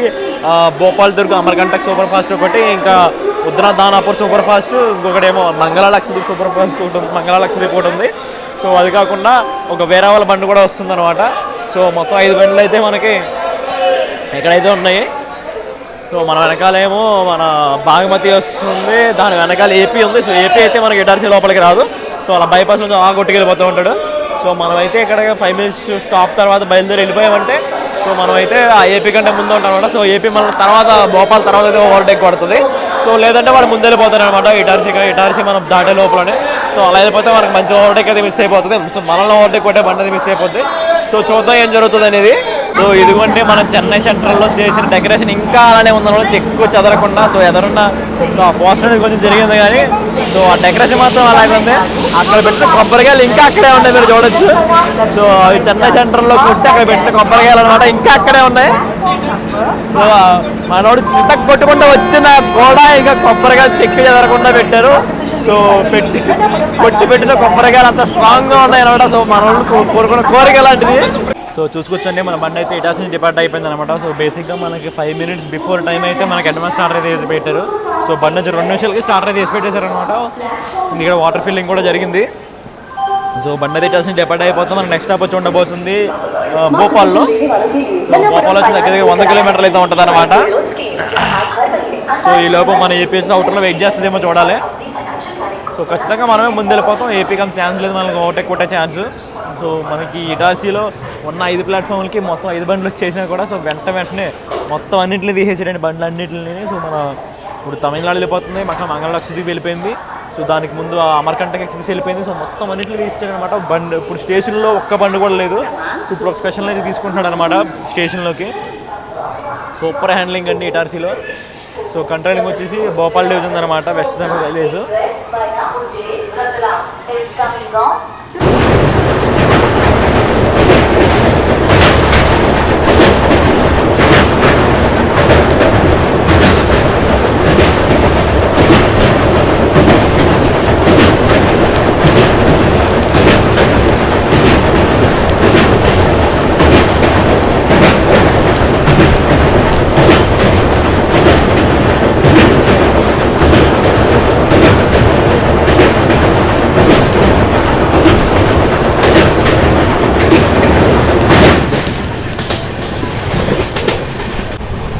భోపాల్ దుర్గ్ అమర్కంటక్ సూపర్ ఫాస్ట్ ఒకటి, ఇంకా ఉద్రా దానాపూర్ సూపర్ ఫాస్ట్, ఇంకొకటేమో మంగళ లక్షద్వీప్ సూపర్ ఫాస్ట్ ఒకటి ఉంది, మంగళ లక్షద్వీప్ ఒకటి ఉంది. సో అది కాకుండా ఒక వేరే వాళ్ళ బండి కూడా వస్తుందన్నమాట. సో మొత్తం 5 బండ్లు అయితే మనకి ఎక్కడైతే ఉన్నాయి. సో మన వెనకాలేమో మన బాగమతి వస్తుంది, దాని వెనకాల ఏపీ ఉంది. సో ఏపీ అయితే మనకి ఇటార్సీ లోపలికి రాదు. సో అలా బైపాస్ నుంచి కొట్టుకెళ్ళిపోతూ ఉంటాడు. సో మనమైతే ఇక్కడ 5 మినిట్స్ స్టాప్ తర్వాత బయలుదేరి వెళ్ళిపోయామంటే సో మనమైతే ఆ ఏపీ కంటే ముందు ఉంటాం అనమాట. సో ఏపీ మన తర్వాత భోపాల్ తర్వాత అయితే ఓవర్టేక్ పడుతుంది. సో లేదంటే వాడు ముందు వెళ్ళిపోతారు అనమాట ఇటార్సీ మనం దాటే లోపలనే. సో అలా వెళ్ళిపోతే మనకు మంచి ఓవర్టేక్ అయితే మిస్ అయిపోతుంది. సో మనల్ని ఓవర్టేక్ కొట్టే బండి అయితే మిస్ అయిపోతుంది. సో చూద్దాం ఏం జరుగుతుంది అనేది. సో ఇదిగోండి మన చెన్నై సెంట్రల్లో స్టేషన్ డెకరేషన్ ఇంకా అలానే ఉందన్నమాట, ఎక్కువ చదరకుండా. సో ఎదురున్న సో ఆ పోస్టర్ అనేది కొంచెం జరిగింది కానీ సో ఆ డెకరేషన్ మాత్రం అలాగే ఉంది. అక్కడ పెట్టిన కొబ్బరికాయలు ఇంకా అక్కడే ఉన్నాయి, మీరు చూడొచ్చు. సో ఈ చెన్నై సెంట్రల్లో కొట్టి అక్కడ పెట్టిన కొబ్బరికాయలు అనమాట ఇంకా అక్కడే ఉన్నాయి. సో మనోడు చితక్ కొట్టుకుంటూ వచ్చిన కూడా ఇంకా కొబ్బరికాయలు చెక్కి చెదరకుండా పెట్టారు. సో కొట్టి పెట్టిన కొబ్బరికాయలు అంత స్ట్రాంగ్గా ఉన్నాయి అనమాట. సో మనోళ్ళు కోరుకున్న కోరిక లాంటిది. సో చూసుకొచ్చండి మన బండి అయితే ఇటార్సీ నుంచి డిపార్ట్ అయిపోయింది అనమాట. సో బేసిక్గా మనకి 5 మినిట్స్ బిఫోర్ టైం అయితే మనకి అడ్వాన్స్ స్టార్టర్ అయితే వేసి పెట్టారు. సో బండి నుంచి 2 నిమిషాలకి స్టార్టర్ అయితే వేసి పెట్టేశారు అనమాట. ఇక్కడ వాటర్ ఫిల్లింగ్ కూడా జరిగింది. సో బండి అయితే ఇటార్సీ నుంచి డిపార్ట్ అయిపోతాం. మనకి నెక్స్ట్ స్టాప్ వచ్చి ఉండబోతుంది భోపాల్లో. సో భోపాల్ వచ్చి దగ్గర 100 కిలోమీటర్లు అయితే ఉంటుంది అనమాట. సో ఈ లోపు మన ఏపీఎస్ అవుటర్లో వెయిట్ చేస్తుందేమో చూడాలి. సో ఖచ్చితంగా మనమే ముందు వెళ్ళిపోతాం. ఏపీకి అంత ఛాన్స్ లేదు మనకి ఓవర్టేక్ కొట్టే ఛాన్స్. సో మనకి ఇటార్సీలో ఉన్న 5 ప్లాట్ఫామ్లకి మొత్తం 5 బండ్లు వచ్చేసినా కూడా సో వెంటనే మొత్తం అన్నింటినీ తీసేసాడండి బండ్లు అన్నింటినీ. సో మన ఇప్పుడు తమిళనాడు వెళ్ళిపోతుంది, మంగళ లక్షద్వీప్ వెళ్ళిపోయింది. సో దానికి ముందు అమర్కంటక్ ఎక్స్ప్రెస్ వెళ్ళిపోయింది. సో మొత్తం అన్నింటినీ తీసేసాడు అనమాట. బండి ఇప్పుడు స్టేషన్లో ఒక్క బండి కూడా లేదు. సో ఇప్పుడు ఒక స్పెషల్ అయితే తీసుకుంటున్నాడు అనమాట స్టేషన్లోకి. సూపర్ హ్యాండ్లింగ్ అండి ఇటార్సీలో. సో కంట్రోలింగ్ వచ్చేసి భోపాల్ డివిజన్ అనమాట, వెస్ట్ సెంట్రల్ రైల్వేస్.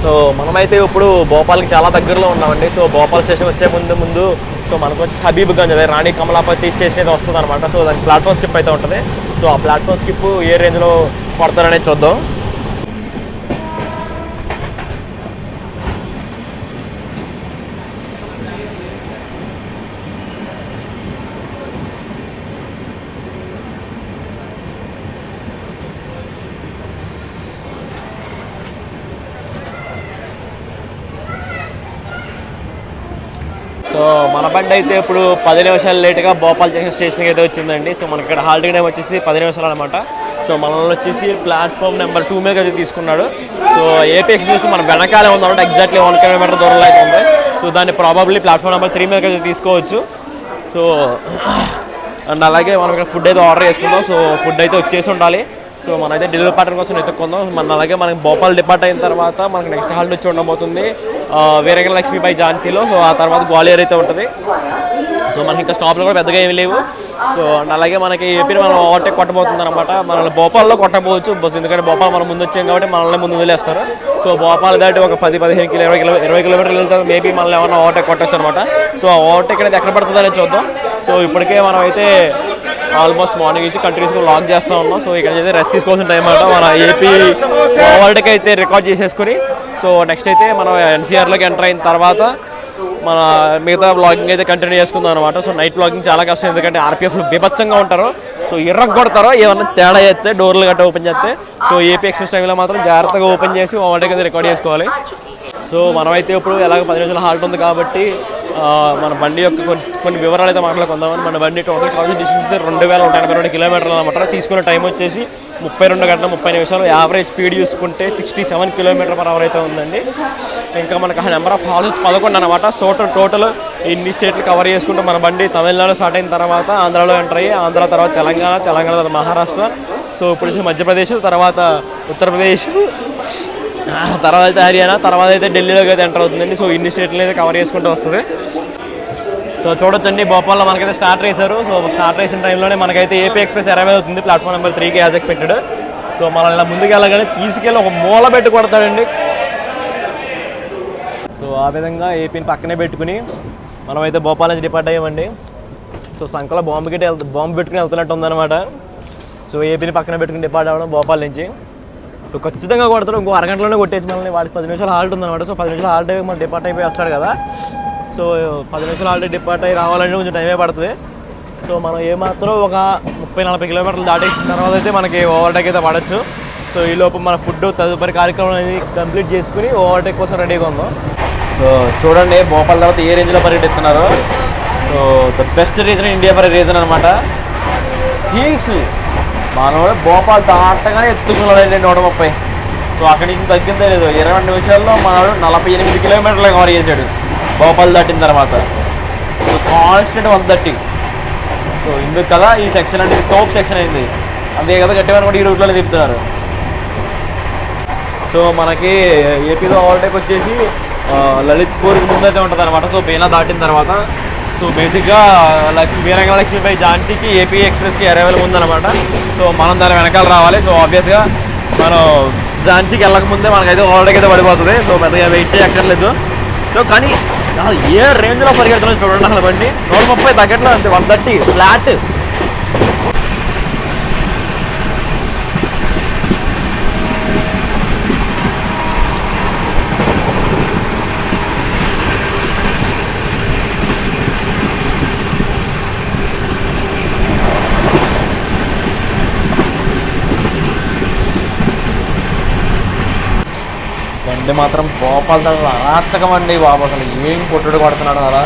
సో మనమైతే ఇప్పుడు భోపాల్కి చాలా దగ్గరలో ఉన్నామండి. సో భోపాల్ స్టేషన్ వచ్చే ముందు సో మనకు వచ్చి హబీబ్గంజ్ అదే రాణి కమలాపతి స్టేషన్ అయితే వస్తుంది అనమాట. సో దానికి ప్లాట్ఫామ్ స్కిప్ అయితే ఉంటుంది. సో ఆ ప్లాట్ఫామ్ స్కిప్ ఏ రేంజ్లో కొడతారనేది చూద్దాం. సో మన బండి అయితే ఇప్పుడు 10 నిమిషాలు లేట్గా భోపాల్ జంక్షన్ స్టేషన్కి అయితే వచ్చిందండి. సో మనకి ఇక్కడ హాల్టింగ్ టైం వచ్చేసి 10 నిమిషాలు అనమాట. సో మనల్ని వచ్చేసి ప్లాట్ఫామ్ నెంబర్ 2 మీద అయితే తీసుకున్నాడు. సో ఏపీ ఎక్స్ప్రెస్ వచ్చి మన వెనకాలే ఉందన్నమాట, ఎగ్జాక్ట్లీ 1 కిలోమీటర్ దూరంలో అయితే ఉంది. సో దాన్ని ప్రాబబ్లీ ప్లాట్ఫామ్ నెంబర్ 3 మీద అయితే తీసుకోవచ్చు. సో అండ్ అలాగే మనం ఇక్కడ ఫుడ్ అయితే ఆర్డర్ చేసుకుందాం. సో ఫుడ్ అయితే వచ్చేసి ఉండాలి. సో మనైతే డెలివరీ పార్ట్నర్ కోసం వెతుక్కుందాం. మన అలాగే మనకి భోపాల్ డిపార్ట్ అయిన తర్వాత మనకి నెక్స్ట్ హాల్ట్ వచ్చి ఉండబోతుంది వీరంగ లక్ష్మీ బై ఝాన్సీలో. సో ఆ తర్వాత గ్వాలియర్ అయితే ఉంటుంది. సో మనకి ఇంకా స్టాప్లో కూడా పెద్దగా ఏమి లేవు. సో అండ్ అలాగే మనకి ఏపీని మనం ఓవర్టేక్ కొట్టబోతుంది అనమాట. మనల్ని భోపాల్లో కొట్టబోవచ్చు బస్, ఎందుకంటే భోపాల్ మనం ముందు వచ్చాం కాబట్టి మనల్ని ముందు వదిలేస్తారు. సో భోపాల్ దాటి ఒక 10-15 20 కిలోమీటర్లు వెళ్తాం, మేబీ మనల్ని ఏమన్నా ఓవర్టేక్ కొట్టచ్చు అనమాట. సో ఆ ఓవర్టేక్ అనేది ఎక్కడ పడుతుంది అనేది చూద్దాం. సో ఇప్పటికే మనం అయితే ఆల్మోస్ట్ మార్నింగ్ నుంచి కంటిన్యూస్గా లాక్ చేస్తూ ఉన్నాం. సో ఇక్కడ అయితే రెస్ట్ తీసుకోవాల్సిన టైం అనమాట. మన ఏపీ ఓవర్టేక్ అయితే రికార్డ్ చేసేసుకుని సో నెక్స్ట్ అయితే మనం ఎన్సీఆర్లోకి ఎంటర్ అయిన తర్వాత మన మిగతా బ్లాగింగ్ అయితే కంటిన్యూ చేసుకుందాం అనమాట. సో నైట్ బ్లాగింగ్ చాలా కష్టం, ఎందుకంటే ఆర్పిఎఫ్లు బీభత్సంగా ఉంటారు. సో కొడతారో ఏమన్నా తేడా చేస్తే డోర్లు గట్ట ఓపెన్ చేస్తే సో ఏపీ ఎక్స్ప్రెస్ టైంలో మాత్రం జాగ్రత్తగా ఓపెన్ చేసి ఓవర్టేక్ అయితే రికార్డ్ చేసుకోవాలి. సో మనమైతే ఇప్పుడు ఎలాగ 10 నిమిషాల హాల్ట్ ఉంది కాబట్టి మన బండి యొక్క కొన్ని వివరాలు అయితే మాట్లాడుకుందామని. మన బండి టోటల్ కవరేజ్ డిస్టెన్స్ 2182 కిలోమీటర్లు అనమాట. తీసుకున్న టైం వచ్చేసి 32 గంటల 30 నిమిషాలు. యావరేజ్ స్పీడ్ చూసుకుంటే 67 km/h అయితే ఉందండి. ఇంకా మనకు నెంబర్ ఆఫ్ హాల్స్ 11 అనమాట. సో టోటల్ ఇన్ని స్టేట్లు కవర్ చేసుకుంటూ మన బండి తమిళనాడు స్టార్ట్ అయిన తర్వాత ఆంధ్రాలో ఎంటర్ అయ్యి, ఆంధ్ర తర్వాత తెలంగాణ తర్వాత మహారాష్ట్ర, సో ఇప్పుడు వచ్చి మధ్యప్రదేశ్, తర్వాత ఉత్తరప్రదేశ్, తర్వాత అయితే హర్యానా, తర్వాత అయితే ఢిల్లీలోకి అయితే ఎంటర్ అవుతుందండి. సో ఇన్ని స్టేట్లు అయితే కవర్ చేసుకుంటూ వస్తుంది. సో చూడొచ్చండి, భోపాల్లో మనకైతే స్టార్ట్ చేశారు. సో స్టార్ట్ చేసిన టైంలోనే మనకైతే ఏపీ ఎక్స్ప్రెస్ అరైవ్ అవుతుంది ప్లాట్ఫామ్ నెంబర్ 3కి యాజ్ ఎక్స్పెక్టెడ్. సో మనం ఇలా ముందుకు వెళ్ళగానే తీసుకెళ్ళి ఒక మూల పెట్టి కొడతాడండి. సో ఆ విధంగా ఏపీని పక్కనే పెట్టుకుని మనమైతే భోపాల్ నుంచి డిపార్ట్ అయ్యామండి. సో సంకలో బాంబు పెట్టుకుని వెళ్తున్నట్టు ఉందన్నమాట. సో ఏపీని పక్కన పెట్టుకుని డిపార్ట్ అవ్వడం భోపాల్ నుంచి. సో ఖచ్చితంగా కొడతాడు, ఇంకో అరగంటలోనే కొట్టేసి మనల్ని. వాడికి 10 నిమిషాలు హాల్ట్ ఉందన్నమాట. సో 10 నిమిషాలు హాల్ట్ అయ్యి మనం డిపార్ట్ అయిపోయి వస్తాడు కదా. సో 10 నిమిషాలు హాల్ట్ డిపార్ట్ అయ్యి రావాలంటే కొంచెం టైమే పడుతుంది. సో మనం ఏమాత్రం ఒక 30-40 కిలోమీటర్లు దాటేసిన తర్వాత అయితే మనకి ఓవర్టేక్ అయితే పడవచ్చు. సో ఈ లోపు మన ఫుడ్ తదుపరి కార్యక్రమం అనేది కంప్లీట్ చేసుకుని ఓవర్టేక్ కోసం రెడీగా ఉందాం. సో చూడండి, భోపాల్ తర్వాత ఏ రేంజ్లో పర్యటిస్తున్నారు. So the best reason India for reason అనమాట. హీల్స్ మనోడు భోపాల్ దాటగానే ఎత్తుకున్నాడండి 130. సో అక్కడి నుంచి తగ్గిందే లేదు. 20 నిమిషాల్లో మనోడు 48 కిలోమీటర్లు కవర్ చేశాడు భోపాల్ దాటిన తర్వాత. So constant 130. సో ఇందుకు కదా ఈ సెక్షన్ అంటే టాప్ సెక్షన్ అయింది. అంతే కదా గట్టిగా కూడా ఈ రూట్లోనే తిప్పుతున్నారు. సో మనకి ఏపీలో ఓవర్టేక్ వచ్చేసి లలిత్పూర్కి ముందైతే ఉంటుంది అనమాట. సో బీనా దాటిన తర్వాత సో బేసిక్గా వీరంగలక్ష్మిపై ఝాన్సీకి ఏపీ ఎక్స్ప్రెస్కి అరైవల్ ఉందన్నమాట. సో మనం దాని వెనకాల రావాలి. సో ఆబ్వియస్గా మనం ఝాన్సీకి వెళ్ళకముందే మనకైతే ఓవర్టేక్ అయితే పడిపోతుంది. సో పెద్దగా వెయిట్ చేయక్కర్లేదు. సో కానీ ఏ రేంజ్లో పరిగెడుతున్నాం చూడండి అసలు బండి. 130 తగ్గట్లో అంతే, 130 ఫ్లాట్. బండి మాత్రం భోపాల్ దగ్గర అరాచకమండి బాబు. అసలు ఏం కొట్టుడు కొడుతున్నాడు అలా.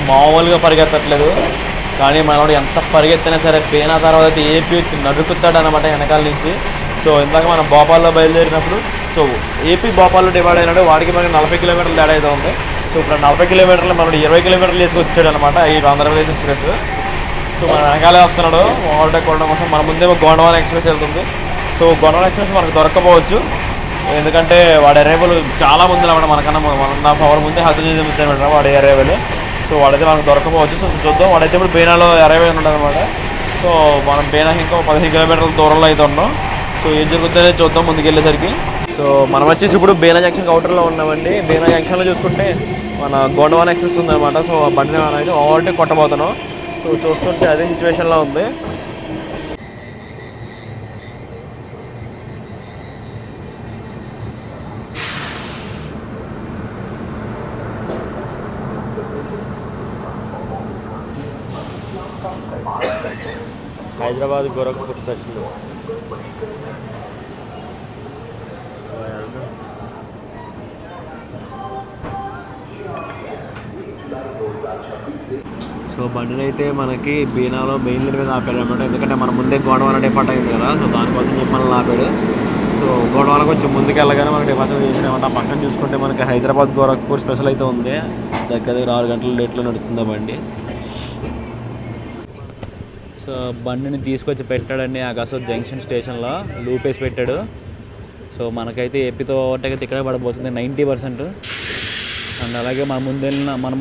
మామూలుగా పరిగెత్తట్లేదు. కానీ మనోడు ఎంత పరిగెత్తినా సరే పేనా తర్వాత అయితే ఏపీ నడుకుతాడు అనమాట వెనకాల నుంచి. సో ఇందాక మనం భోపాల్లో బయలుదేరినప్పుడు సో ఏపీ భోపాల్లో డివైడ్ అయినాడు. వాడికి మనకి 40 కిలోమీటర్లు తేడా అయితే ఉంది. సో ఇప్పుడు 40 కిలోమీటర్లు మనోడు 20 కిలోమీటర్లు వేసుకొచ్చాడు అనమాట ఈ ఆంధ్రప్రదేశ్ ఎక్స్ప్రెస్. సో మన వెనకాలే వస్తున్నాడు ఓవర్టేక్ కొట్టడం కోసం. మన ముందే గోండవాన ఎక్స్ప్రెస్ వెళ్తుంది. సో గోండవాన ఎక్స్ప్రెస్ మనకు దొరకపోవచ్చు, ఎందుకంటే వాడి అరైవల్ చాలా ముందు అనమాట. మనకన్నా 1.5 hour ముందే హద్దు చేసి వాడి అరైవల్. సో వాడైతే మనకు దొరకపోవచ్చు. సో చూద్దాం. వాడైతే ఇప్పుడు బీనాలో అరైవల్ ఉన్నాడు అనమాట. సో మనం బీనాకి ఇంకా 15 కిలోమీటర్ల దూరంలో అయితే ఉన్నాం. సో ఏం జరుగుతుందో చూద్దాం ముందుకెళ్ళేసరికి. సో మనం వచ్చేసి ఇప్పుడు బీనా జంక్షన్ కౌంటర్లో ఉన్నామండి. బీనా జంక్షన్లో చూసుకుంటే మన గోండవాన ఎక్స్ప్రెస్ ఉందన్నమాట. సో బండి అయితే ఓవర్టేక్ కొట్టబోతున్నాం. సో చూస్తుంటే అదే సిచ్యువేషన్లో ఉంది. హైదరాబాద్ గోరఖ్పూర్ స్పెషల్. సో బండిని అయితే మనకి బీనాలో మెయిన్ లైన్ మీద ఆపాడు అనమాట. ఎందుకంటే మన ముందే గోండవాన డిపార్ట్ అయింది కదా. సో దానికోసం చెప్పి మనల్ని ఆపాడు. సో గోండవాన కొంచెం ముందుకు వెళ్ళగానే మనకి డిపార్చర్ చేసినామంట. ఆ పక్కన చూసుకుంటే మనకి హైదరాబాద్ గోరఖ్పూర్ స్పెషల్ అయితే ఉంది. దగ్గర 6 గంటల డేట్లో నడుతుందా బండి. సో బండిని తీసుకొచ్చి పెట్టాడండి ఆకాశవాణి జంక్షన్ స్టేషన్లో లూప్ వేసి పెట్టాడు. సో మనకైతే ఏపీతో ఓవర్టేక్ అయితే ఇక్కడే పడబోతుంది 90%. అండ్ అలాగే మన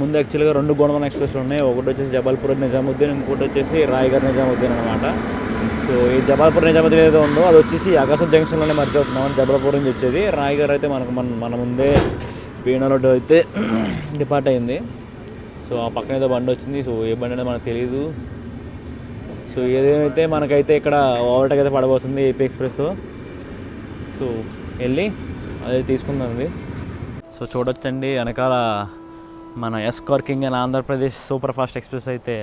ముందు యాక్చువల్గా 2 గోండవాన ఎక్స్ప్రెస్లు ఉన్నాయి. ఒకటి వచ్చేసి జబల్పూర్ నిజాముద్దీన్, ఇంకోటి వచ్చేసి రాయ్గర్ నిజాముద్దీన్ అనమాట. సో ఈ జబల్పూర్ నిజాముద్దీన్ ఏదో ఉందో అది వచ్చేసి ఆకాశవాణి జంక్షన్లోనే మర్చి అవుతున్నాం. జబల్పూర్ నుంచి వచ్చేది. రాయ్గర్ అయితే మన ముందే బీనాలో అయితే డిపార్ట్ అయింది. సో ఆ పక్కన ఏదో బండి వచ్చింది. సో ఏ బండి అనేది మనకు తెలియదు. సో ఏదైతే మనకైతే ఇక్కడ ఓవర్టేక్ అయితే పడబోతుంది ఏపీ ఎక్స్ప్రెస్. సో వెళ్ళి అదే తీసుకుందామండి. సో చూడొచ్చండి వెనకాల మన escorting and Andhra Pradesh super fast express అయితే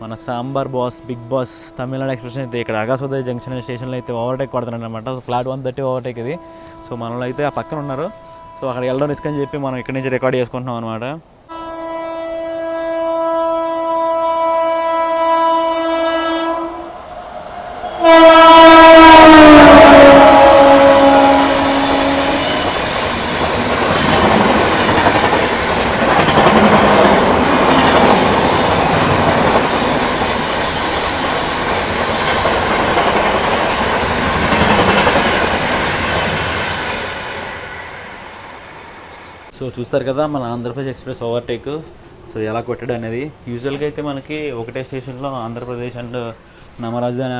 మన sambar boss big boss Tamil Nadu express అయితే ఇక్కడ ఆకాశవాణి జంక్షన్ స్టేషన్లో అయితే ఓవర్టేక్ కొడుతున్నాడు అనమాట. సో ఫ్లాట్ 130 ఓవర్టేక్ ఇది. సో మనలో అయితే ఆ పక్కన ఉన్నారు. సో అక్కడ వెళ్ళడం రిస్క్ అని చెప్పి మనం ఇక్కడి నుంచి రికార్డ్ చేసుకుంటున్నాం అనమాట. సో చూస్తారు కదా మన ఆంధ్రప్రదేశ్ ఎక్స్ప్రెస్ ఓవర్టేక్ సో ఎలా కొట్టాడు అనేది. యూజువల్గా అయితే మనకి ఒకటే స్టేషన్లో ఆంధ్రప్రదేశ్ అండ్ నమ్మరాజధాని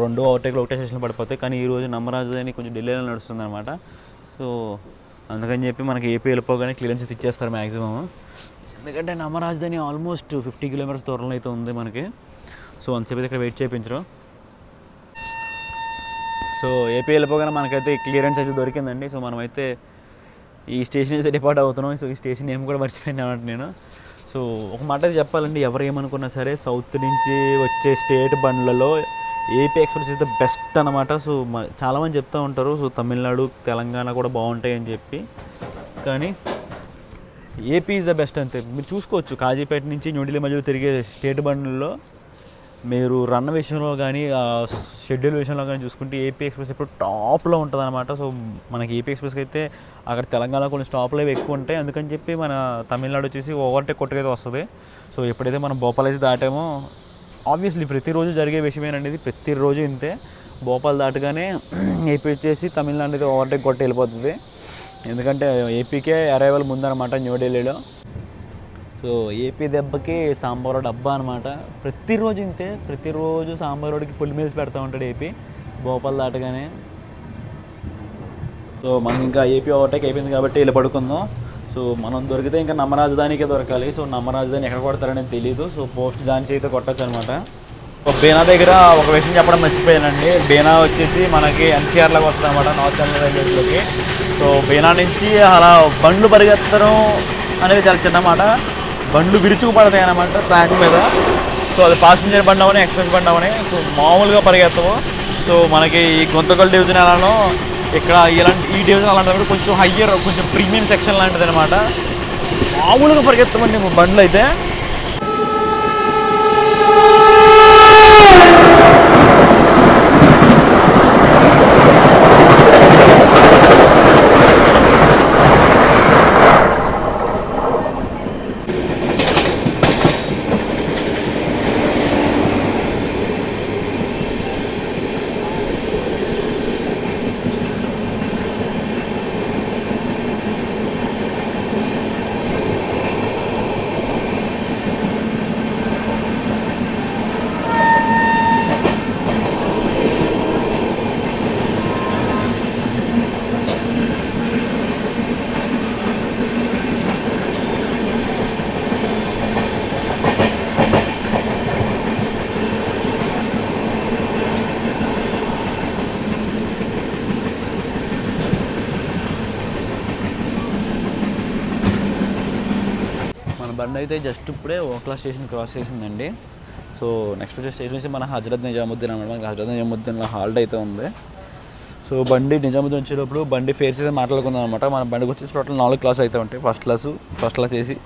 రెండు ఓవర్టేక్లు ఒకటే స్టేషన్లో పడిపోతాయి. కానీ ఈరోజు నమ్మరాజధాని కొంచెం ఢిల్లీలో నడుస్తుంది అనమాట. సో అందుకని చెప్పి మనకి ఏపీ వెళ్ళిపోగానే క్లియరెన్స్ అయితే ఇచ్చేస్తారు మ్యాక్సిమం. ఎందుకంటే నమ్మరాజధాని ఆల్మోస్ట్ 50 కిలోమీటర్స్ దూరంలో అయితే ఉంది మనకి. సో అంతసేపు అయితే ఇక్కడ వెయిట్ చేయించరు. సో ఏపీ వెళ్ళిపోగానే మనకైతే క్లియరెన్స్ అయితే దొరికిందండి. సో మనమైతే ఈ స్టేషన్ అయితే డిపార్ట్ అవుతున్నాం. సో ఈ స్టేషన్ ఏమి కూడా మర్చిపోయినామంటే నేను. సో ఒక మాట చెప్పాలండి, ఎవరు ఏమనుకున్నా సరే సౌత్ నుంచి వచ్చే స్టేట్ బండ్లలో AP express is the best అనమాట. సో చాలామంది చెప్తూ ఉంటారు సో తమిళనాడు తెలంగాణ కూడా బాగుంటాయి అని చెప్పి, కానీ ఏపీ ఈజ్ ద బెస్ట్ అంతే. మీరు చూసుకోవచ్చు కాజీపేట నుంచి న్యూఢిల్లీ మధ్యలో తిరిగే స్టేట్ బండ్లలో మీరు రన్ విషయంలో కానీ షెడ్యూల్ విషయంలో కానీ చూసుకుంటే ఏపీ ఎక్స్ప్రెస్ ఇప్పుడు టాప్లో ఉంటుంది అనమాట. సో మనకి ఏపీ ఎక్స్ప్రెస్కి అయితే అక్కడ తెలంగాణ కొన్ని స్టాప్లు అవి ఎక్కువ ఉంటాయి. అందుకని చెప్పి మన తమిళనాడు వచ్చేసి ఓవర్టేక్ కొట్టుకైతే వస్తుంది. సో ఎప్పుడైతే మనం భోపాల్ అయితే దాటామో ఆబ్వియస్లీ ప్రతిరోజు జరిగే విషయమేనండి, ప్రతిరోజు ఇంతే. భోపాల్ దాటగానే ఏపీ వచ్చేసి తమిళనాడు అయితే ఓవర్టేక్ కొట్టి వెళ్ళిపోతుంది. ఎందుకంటే ఏపీకే అరైవల్ ముందనమాట న్యూఢిల్లీలో. సో ఏపీ దెబ్బకి సాంబార్ డబ్బా అనమాట. ప్రతిరోజు ఇంతే, ప్రతిరోజు సాంబార్ వాడికి ఫుల్ మీల్స్ పెడతా ఉంటాడు ఏపీ భోపాల్ దాటగానే. సో మనం ఇంకా ఏపీ ఓవర్టేక్ అయిపోయింది కాబట్టి వెళ్ళి పడుకుందాం. సో మనం దొరికితే ఇంకా నమ్మరాజధానికే దొరకాలి. సో నమ్మరాజధాని ఎక్కడ కొడతారనేది తెలియదు. సో పోస్ట్ ఝాన్సీ అయితే కొట్టచ్చు అనమాట. బేనా దగ్గర ఒక విషయం చెప్పడం మర్చిపోయానండి. బేనా వచ్చేసి మనకి ఎన్సీఆర్ లాగా వస్తుంది అనమాట, నార్త్ సెంట్రల్ రైల్వేస్లోకి. సో బేనా నుంచి అలా బండ్లు పరిగెత్తడం అనేది చాలా చిన్నమాట. బండ్లు విరుచుకు పడతాయి అన్నమాట ట్రాక్ మీద. సో అది ప్యాసింజర్ బండి అవని ఎక్స్ప్రెస్ బండి అవని సో మామూలుగా పరిగెత్తము. సో మనకి ఈ గుంతకల్ డివిజన్ ఎలానో ఇక్కడ ఇలాంటి ఈ డివిజన్ అలాంటి కొంచెం హయ్యర్ కొంచెం ప్రీమియం సెక్షన్ లాంటిది అనమాట. మామూలుగా పరిగెత్తమండి బండ్లు అయితే. బండి అయితే జస్ట్ ఇప్పుడే ఓక్లా స్టేషన్ క్రాస్ చేసిందండి. సో నెక్స్ట్ వచ్చే స్టేషన్ వచ్చి మన హజరత్ నిజాముద్దీన్ అనమాట. మనకి హజరత్ నిజాముద్దీన్లో హాల్ట్ అయితే ఉంది. సో బండి నిజాముద్దీన్ వచ్చేటప్పుడు బండి ఫేర్స్ అయితే మాట్లాడుకుందాం అనమాట. మన బండికి వచ్చేసి టోటల్ 4 క్లాస్ అయితే ఉంటాయి. First class AC,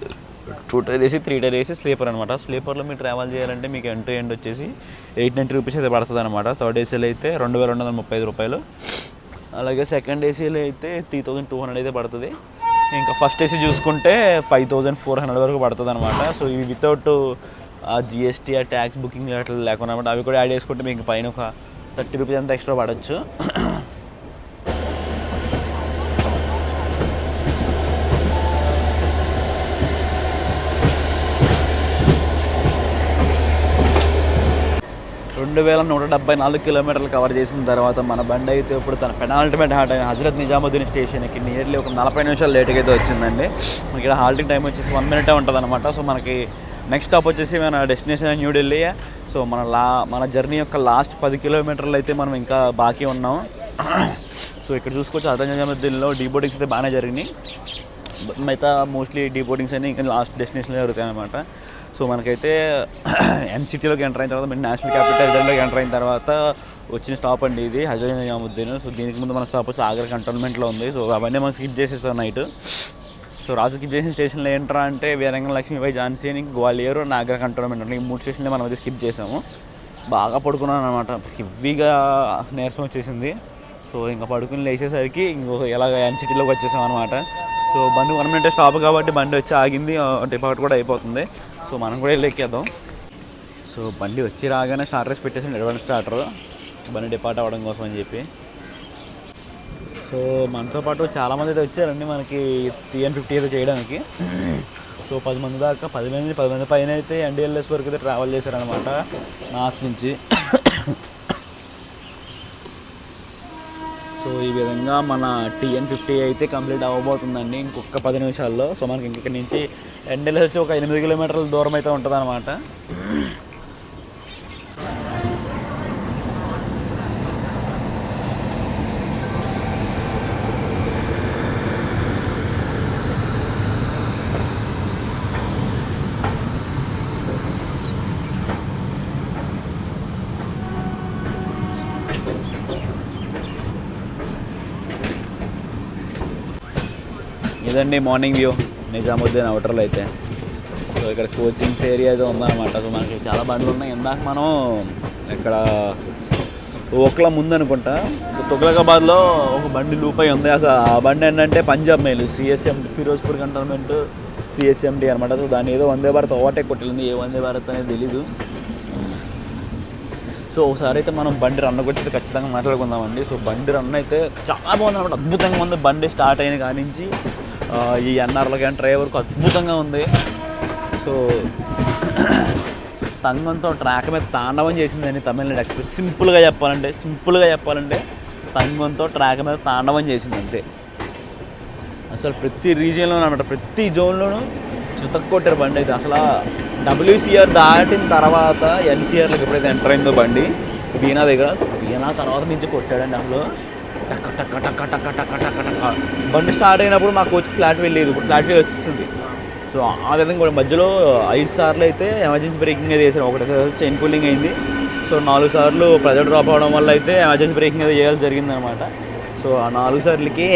2 tier AC, 3 tier AC, sleeper అనమాట. స్లీపర్లో మీరు ట్రావెల్ చేయాలంటే మీకు ఎండ్ టు ఎండ్ వచ్చేసి 890 రూపీస్ అయితే పడుతుంది అనమాట. థర్డ్ ఏసీలో అయితే 2235 రూపాయలు. అలాగే సెకండ్ ఏసీలో అయితే 3200 అయితే పడుతుంది. ఇంకా ఫస్ట్ ఏసీ చూసుకుంటే 5400 వరకు పడుతుంది అనమాట. సో ఇవి వితౌట్ జిఎస్టీ ఆ ట్యాక్స్ బుకింగ్ అట్లా లేకుండా అనమాట. అవి కూడా యాడ్ చేసుకుంటే మీకు పైన ఒక 30 రూపీస్ అంతా ఎక్స్ట్రా పడవచ్చు. (2174 కిలోమీటర్లు కవర్ చేసిన తర్వాత మన బండి అయితే ఇప్పుడు తన పెనాల్టిమేట్ హాల్ట్ అయిన హజరత్ నిజాముద్దీన్ స్టేషన్కి నియర్లీ ఒక 40 నిమిషాలు లేట్గా అయితే వచ్చిందండి. మనకి ఇక్కడ హాల్టింగ్ టైం వచ్చేసి 1 మినిటే ఉంటుంది అనమాట. సో మనకి నెక్స్ట్ స్టాప్ వచ్చేసి మన డెస్టినేషన్ న్యూఢిల్లీ. సో మన జర్నీ యొక్క లాస్ట్ 10 కిలోమీటర్లు అయితే మనం ఇంకా బాకీ ఉన్నాం. సో ఇక్కడ చూసుకోవచ్చు హజరత్ నిజాముద్దీన్లో డీబోర్డింగ్స్ అయితే బాగానే జరిగినాయి. మిగతా మోస్ట్లీ డీబోర్డింగ్స్ అన్నీ ఇంకా లాస్ట్ డెస్టినేషన్లో జరుగుతాయి అనమాట. సో మనకైతే ఎన్సిటీలోకి ఎంటర్ అయిన తర్వాత నేషనల్ క్యాపిటల్లోకి ఎంటర్ అయిన తర్వాత వచ్చిన స్టాప్ అండి ఇది హజరత్ నిజాముద్దీన్. సో దీనికి ముందు మన స్టాప్ వచ్చి ఆగ్రా కంటోన్మెంట్లో ఉంది. సో అవన్నీ మనం స్కిప్ చేసేసాం నైట్. సో రాజు స్కిప్ చేసిన స్టేషన్లో ఏంట్రా అంటే వీరంగం లక్ష్మీబాయి ఝాన్సీ అని గ్వాలియర్ ఆగ్రా కంటోన్మెంట్ అంటే ఈ 3 స్టేషన్లు మనం అయితే స్కిప్ చేసాము. బాగా పడుకున్నాను అనమాట, హెవీగా నీరసం వచ్చేసింది. సో ఇంకా పడుకుని లేచేసరికి ఇంకొక ఎలాగ ఎన్సిటీలోకి వచ్చేసాం అనమాట. సో బండి 1 మినిట్ స్టాప్ కాబట్టి బండి వచ్చి ఆగింది, డిపార్ట్ కూడా అయిపోతుంది. సో మనం కూడా వెళ్ళి ఎక్కేద్దాం. సో బండి వచ్చి రాగానే స్టార్టర్స్ పెట్టేసి అడ్వాన్స్ స్టార్టర్ బండి డిపార్ట్ అవ్వడం కోసం అని చెప్పి. సో మనతో పాటు చాలామంది అయితే వచ్చారండి మనకి TN50 అయితే చేయడానికి. సో 10 మంది దాకా 10 మంది పైన అయితే NDLS వరకు అయితే ట్రావెల్ చేశారనమాట నాస్ నుంచి. సో ఈ విధంగా మన TN50 అయితే కంప్లీట్ అవ్వబోతుందండి ఇంకొక 10 నిమిషాల్లో. సో మనకి ఇక్కడ నుంచి NDLS వచ్చి ఒక 8 కిలోమీటర్ల దూరం అయితే ఉంటుంది అనమాట. ఇదండి మార్నింగ్ వ్యూ నిజాముద్దీన్ అవుటర్లో అయితే. సో ఇక్కడ కోచింగ్ ఏరియా అయితే ఉందన్నమాట. సో మనకి చాలా బండ్లు ఉన్నాయి. ఇందాక మనం ఇక్కడ ఓక్లా ముందు అనుకుంటా తుగ్లకాబాద్లో ఒక బండి లూప్ అయి ఉంది. అసలు ఆ బండి ఏంటంటే Punjab mail CSMD Firozpur cantonment CSMD అనమాట. సో దాన్ని ఏదో వందే భారత్ ఓవర్టేక్ కొట్టింది. ఏ వందే భారత్ అనేది తెలీదు. సో ఒకసారి అయితే మనం బండి రన్ వచ్చి ఖచ్చితంగా మాట్లాడుకుందామండి. సో బండి రన్ అయితే చాలా బాగుంది అనమాట. అద్భుతంగా ఉంది. బండి స్టార్ట్ అయిన కాడి నుంచి ఈ ఎన్ఆర్లో కానీ డ్రైవర్కి అద్భుతంగా ఉంది. సో తంగంతో ట్రాక్ మీద తాండవం చేసిందని తమిళనాడు ఎక్స్ప్రెస్. సింపుల్గా చెప్పాలంటే తంగంతో ట్రాక్ మీద తాండవం చేసింది అంతే. అసలు ప్రతి రీజియన్లోనూ అనమాట, ప్రతి జోన్లోనూ చితక్కొట్టారు బండి అయితే. అసలు WCR దాటిన తర్వాత NCRలోకి ఎప్పుడైతే ఎంటర్ అయిందో బండి బీనా దగ్గర, బీనా తర్వాత నుంచి కొట్టాడండి. అసలు టక్క టక్క టక్క టక్క టక్క టక్క టక్క బండి స్టార్ట్ అయినప్పుడు మా కోచ్కి ఫ్లాట్ వెళ్ళలేదు, ఇప్పుడు ఫ్లాట్ వెళ్ళి వచ్చేసింది. సో ఆ విధంగా కూడా మధ్యలో 5 సార్లు అయితే ఎమర్జెన్సీ బ్రేకింగ్ అయితే చేశారు. ఒకటి చైన్ పుల్లింగ్ అయింది. సో 4 సార్లు ప్రెజర్ డ్రాప్ అవడం వల్ల అయితే ఎమర్జెన్సీ బ్రేకింగ్ అయితే చేయాల్సి జరిగిందనమాట. సో ఆ 4 సార్లకి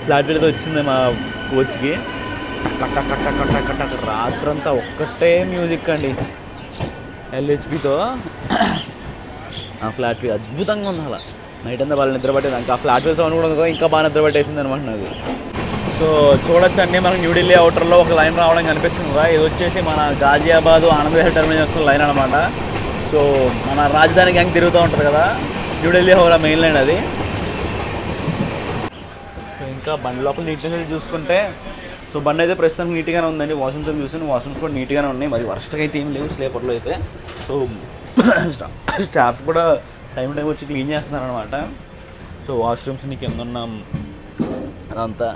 ఫ్లాట్ వెళ్ళి వచ్చింది మా కోచ్కి. కట్ట కట్ట కట్ట కట్ట రాత్రంతా ఒక్కటే మ్యూజిక్ అండి LHPతో. ఆ ఫ్లాట్ వీ అద్భుతంగా ఉంది. అలా నైట్ అంతా వాళ్ళు నిద్ర పట్టేది. ఇంకా ఫ్లాట్ వీ సౌండ్ కూడా ఉంది, ఇంకా బాగా నిద్ర పట్టేసింది అనమాట నాకు. సో చూడొచ్చండి మనకు న్యూఢిల్లీ అవుటర్లో ఒక లైన్ రావడం కనిపిస్తుంది కదా. ఇది వచ్చేసి మన గాజియాబాద్ ఆనంద్ విహార్ టర్మినల్ వస్తున్న లైన్ అనమాట. సో మన రాజధాని గ్యాంగ్ తిరుగుతూ ఉంటుంది కదా, న్యూఢిల్లీ హౌరా మెయిన్ లైన్ అది. సో ఇంకా బండి లోపల నీట్నెస్ అయితే చూసుకుంటే, సో బండి అయితే ప్రస్తుతానికి నీట్గానే ఉందండి. వాష్రూమ్స్ చూసాను, వాష్రూమ్స్ కూడా నీట్గానే ఉన్నాయి. మరి వర్స్ట్గా అయితే ఏం లేవు స్లీపర్లో అయితే. సో స్టాఫ్ కూడా టైం వచ్చి క్లీన్ చేస్తున్నారు అనమాట. సో వాష్రూమ్స్ని కింద ఉన్నాం అదంతా.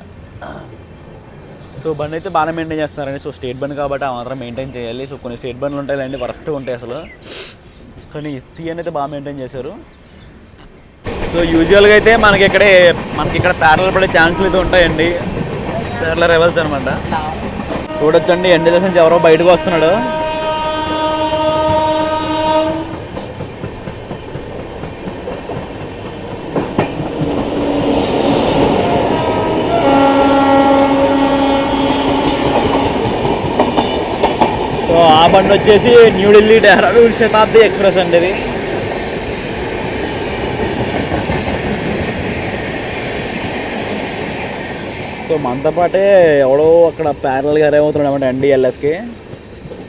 సో బండి అయితే బాగానే మెయింటైన్ చేస్తున్నారండి. సో స్టేట్ బండి కాబట్టి ఆ మాత్రం మెయింటైన్ చేయాలి. సో కొన్ని స్టేట్ బండ్లు ఉంటాయండి వర్స్ట్గా ఉంటాయి అసలు, కానీ TN అయితే బాగా మెయింటైన్ చేశారు. సో యూజువల్గా అయితే మనకి ఇక్కడ ప్యారల్ పడే ఛాన్సులు అయితే ఉంటాయండి. ప్యారల్ రెవెల్స్ అనమాట. చూడొచ్చండి NDLS నుంచి ఎవరో బయటకు వస్తున్నాడు. సో ఆ బండి వచ్చేసి న్యూఢిల్లీ డెహ్రాడూన్ శతాబ్ది ఎక్స్ప్రెస్ అండి ఇది. సో మనతో పాటే ఎవడో అక్కడ ప్యారల్గా అరైవ్ అవుతున్నాడు అనమాట NDLSకి.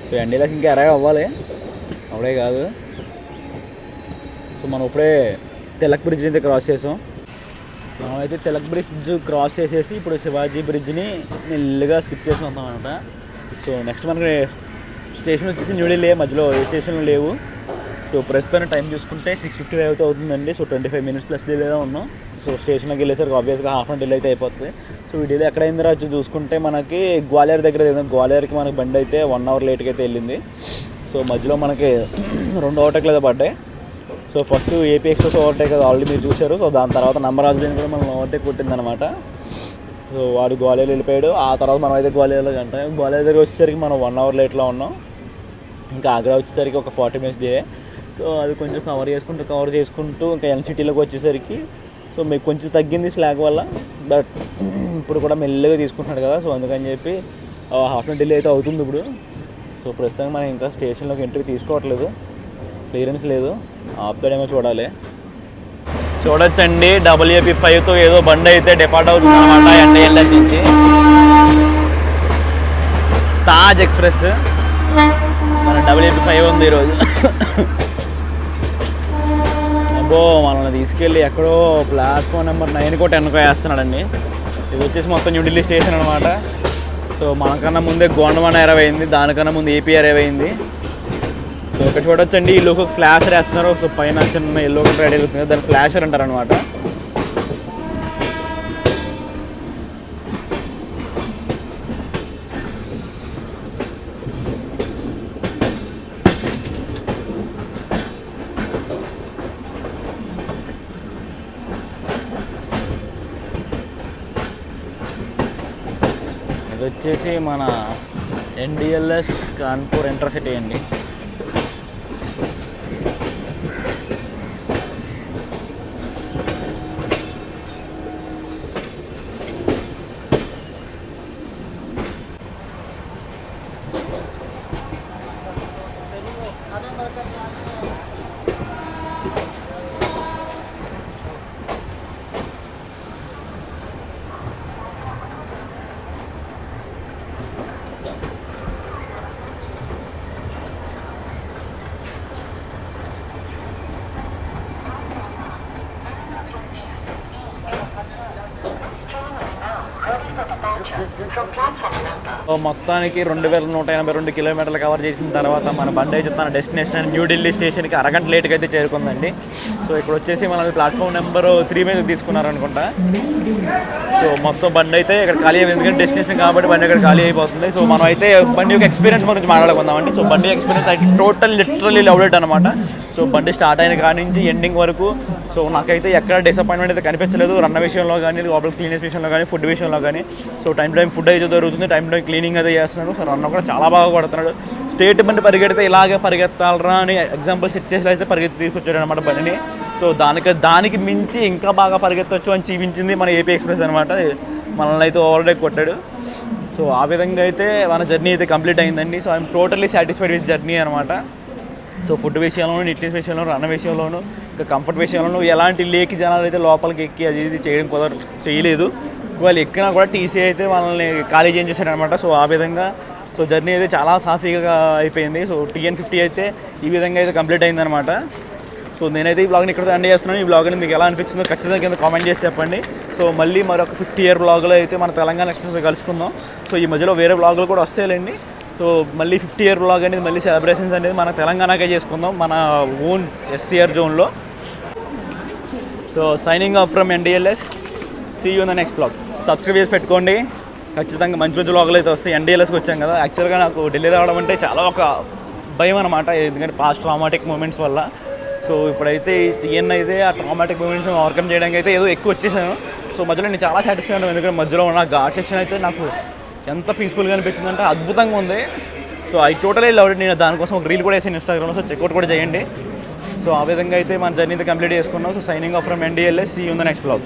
సో NDLS ఇంకా అరైవ్ అవ్వాలి, అవడే కాదు. సో మనం ఇప్పుడే తిలక్ బ్రిడ్జ్ అయితే క్రాస్ చేసాం. మనమైతే తిలక్ బ్రిడ్జ్ క్రాస్ చేసేసి ఇప్పుడు శివాజీ బ్రిడ్జ్ని మెల్లిగా స్కిప్ చేసి వస్తాం అనమాట. సో నెక్స్ట్ మనకి స్టేషన్ వచ్చేసి న్యూఢిల్లీ, మధ్యలో ఏ స్టేషన్లు లేవు. సో ప్రస్తుతానికి టైం చూసుకుంటే 6:55 అయితే అవుతుందండి. సో 25 మినిట్స్ ప్లస్ డిలేలో ఉన్నాం. సో స్టేషన్కి వెళ్ళేసరికి ఆబ్వియస్గా హాఫ్ అన్ డిలే అయితే అయిపోతుంది. సో ఈ డిలే ఎక్కడైంది రాజు చూసుకుంటే మనకి గ్వాలియర్ దగ్గర, గ్వాలియర్కి మనకి బండి అయితే 1 అవర్ లేట్గా అయితే వెళ్ళింది. సో మధ్యలో మనకి 2 ఓవర్టేక్లు అయితే పడ్డాయి. So first AP express overtake అది ఆల్రెడీ మీరు చూశారు. సో దాని తర్వాత నమ్మరాజుని కూడా మనం ఓవర్టేక్ కొట్టిందనమాట. సో వాడు గ్వాలియర్ వెళ్ళిపోయాడు. ఆ తర్వాత మనం అయితే గ్వాలియర్లో కంటాం. గ్వాలియర్ దగ్గర వచ్చేసరికి మనం 1 అవర్ లేట్లో ఉన్నాం. ఇంకా ఆగ్రా వచ్చేసరికి ఒక 40 మినిట్స్ డే. సో అది కొంచెం కవర్ చేసుకుంటూ ఇంకా NCTలోకి వచ్చేసరికి సో మీకు కొంచెం తగ్గింది స్లాగ్ వల్ల. బట్ ఇప్పుడు కూడా మెల్లగా తీసుకుంటున్నాడు కదా, సో అందుకని చెప్పి హాఫ్ అన్ డిలే అయితే అవుతుంది ఇప్పుడు. సో ప్రస్తుతానికి మనం ఇంకా స్టేషన్లోకి ఎంట్రీ తీసుకోవట్లేదు, క్లియరెన్స్ లేదు. ఆపుతాడేమో చూడాలి. చూడొచ్చండి WAP5తో ఏదో బండి అయితే డిపార్ట్ అవుతుంది అనమాట NDLS నుంచి. తాజ్ ఎక్స్ప్రెస్ మన WAP5 ఉంది ఈరోజు. అబ్బో మనల్ని తీసుకెళ్ళి ఎక్కడో ప్లాట్ఫామ్ నెంబర్ 9 10 వేస్తున్నాడండి. ఇది వచ్చేసి మొత్తం న్యూఢిల్లీ స్టేషన్ అనమాట. సో మనకన్నా ముందే గోండవాన అరైవ్ అయింది, దానికన్నా ముందు ఏపీ అరైవ్ అయింది. సో ఇక్కడ చూడొచ్చండి, ఈ లోకి ఫ్లాషర్ వేస్తున్నారు. సో పైన చిన్న ఎల్లో కలర్ రెడీ అవుతుంది, దాన్ని ఫ్లాషర్ అంటారు అనమాట. ఇది వచ్చేసి మన NDLS కాన్పూర్ ఇంటర్సిటీ అండి. మొత్తానికి 2182 కిలోమీటర్లు కవర్ చేసిన తర్వాత మన బండి అయితే తన డెస్టినేషన్ న్యూఢిల్లీ స్టేషన్కి అరగంట లేట్గా అయితే చేరుకుందండి. సో ఇక్కడ వచ్చేసి మనల్ని ప్లాట్ఫామ్ నెంబర్ 3 మీద తీసుకున్నారనుకుంటా. సో మొత్తం బండి అయితే ఇక్కడ ఖాళీ అయింది, ఎందుకంటే డెస్టినేషన్ కాబట్టి బండి ఇక్కడ ఖాళీ అయిపోతుంది. సో మనం అయితే బండి యొక్క ఎక్స్పీరియన్స్ గురించి మాట్లాడుకుందామండి. సో బండి ఎక్స్పీరియన్స్ అయితే టోటల్ లిటరల్లీ లవ్డ్ ఇట్ అనమాట. సో బండి స్టార్ట్ అయిన కాడి నుంచి ఎండింగ్ వరకు సో నాకైతే ఎక్కడ డిసప్పాయింట్మెంట్ అయితే కనిపించలేదు. రన్న విషయంలో కానీ, లోపల క్లీనెస్ విషయంలో కానీ, ఫుడ్ విషయంలో కానీ. సో టైం ఫుడ్ అయితే దొరుకుతుంది, టైం క్లీనింగ్ అయితే చేస్తున్నాడు. సో రన్న కూడా చాలా బాగా కొడుతున్నాడు. స్టేట్ బండి పరిగెడితే ఇలాగే పరిగెత్తాలరా అని ఎగ్జాంపుల్ సెట్ చేసి అయితే పరిగెత్తి తీసుకొచ్చాడు అనమాట బండిని. సో దానికి మించి ఇంకా బాగా పరిగెత్తవచ్చు అని చూపించింది మన ఏపీ ఎక్స్ప్రెస్ అనమాట. మనల్ని అయితే ఓవర్టేక్ కొట్టాడు. సో ఆ విధంగా అయితే మన జర్నీ అయితే కంప్లీట్ అయిందండి. So I'm totally satisfied with journey అనమాట. సో ఫుడ్ విషయంలోనూ, నీట్నెస్ విషయంలోనూ, రన్న విషయంలోనూ, ఇంకా కంఫర్ట్ విషయంలోనూ ఎలాంటి లేకి జనాలు అయితే లోపలికి ఎక్కి అది ఇది చేయలేదు. వాళ్ళు ఎక్కినా కూడా టీసీ అయితే వాళ్ళని ఖాళీ చేయించేసాడు అనమాట. సో ఆ విధంగా సో జర్నీ అయితే చాలా సాఫీగా అయిపోయింది. సో TN50 అయితే ఈ విధంగా అయితే కంప్లీట్ అయిందనమాట. సో నేనైతే ఈ బ్లాగ్ని ఇక్కడ ఎండ్ చేస్తున్నాను. ఈ బ్లాగ్ అనేది మీకు ఎలా అనిపించిందో ఖచ్చితంగా కింద కామెంట్ చేసి చెప్పండి. సో మళ్ళీ మరొక 50 ఇయర్ బ్లాగ్లో అయితే మన తెలంగాణ ఎక్స్ప్రెస్ కలుసుకుందాం. సో ఈ మధ్యలో వేరే బ్లాగులు కూడా వస్తాయండి. సో మళ్ళీ 50 ఇయర్ బ్లాగ్ అనేది మళ్ళీ సెలబ్రేషన్స్ అనేది మన తెలంగాణకే చేసుకుందాం, మన ఓన్ SCR జోన్లో. So signing off from NDLS, see you in the next blog. Subscribe చేసి పెట్టుకోండి, ఖచ్చితంగా మంచి మంచి బ్లాగులు అయితే వస్తాయి. NDLSకి వచ్చాం కదా, యాక్చువల్గా నాకు ఢిల్లీ రావడం అంటే చాలా ఒక భయం అనమాట, ఎందుకంటే పాస్ట్ ట్రామాటిక్ మూమెంట్స్ వల్ల. సో ఇప్పుడైతే TN అయితే ఆ ట్రామాటిక్ మూమెంట్స్ ఓవర్కమ్ చేయడానికి అయితే ఏదో ఎక్కువ వచ్చేసాను. సో మధ్యలో నేను చాలా సాటిస్ఫై అయ్యాను, ఎందుకంటే మధ్యలో ఉన్న ఘాట్ సెక్షన్ అయితే నాకు ఎంత పీస్ఫుల్గా అనిపించిందంటే అద్భుతంగా ఉంది. So I totally love it. నేను దానికోసం ఒక రీల్ కూడా వేసాను ఇన్స్టాగ్రామ్లో, సో చెక్అవుట్ కూడా చేయండి. సో ఆ విధంగా అయితే మన జర్నీ అయితే కంప్లీట్ చేసుకున్నాం. So signing off from NDLS, see you in the next blog.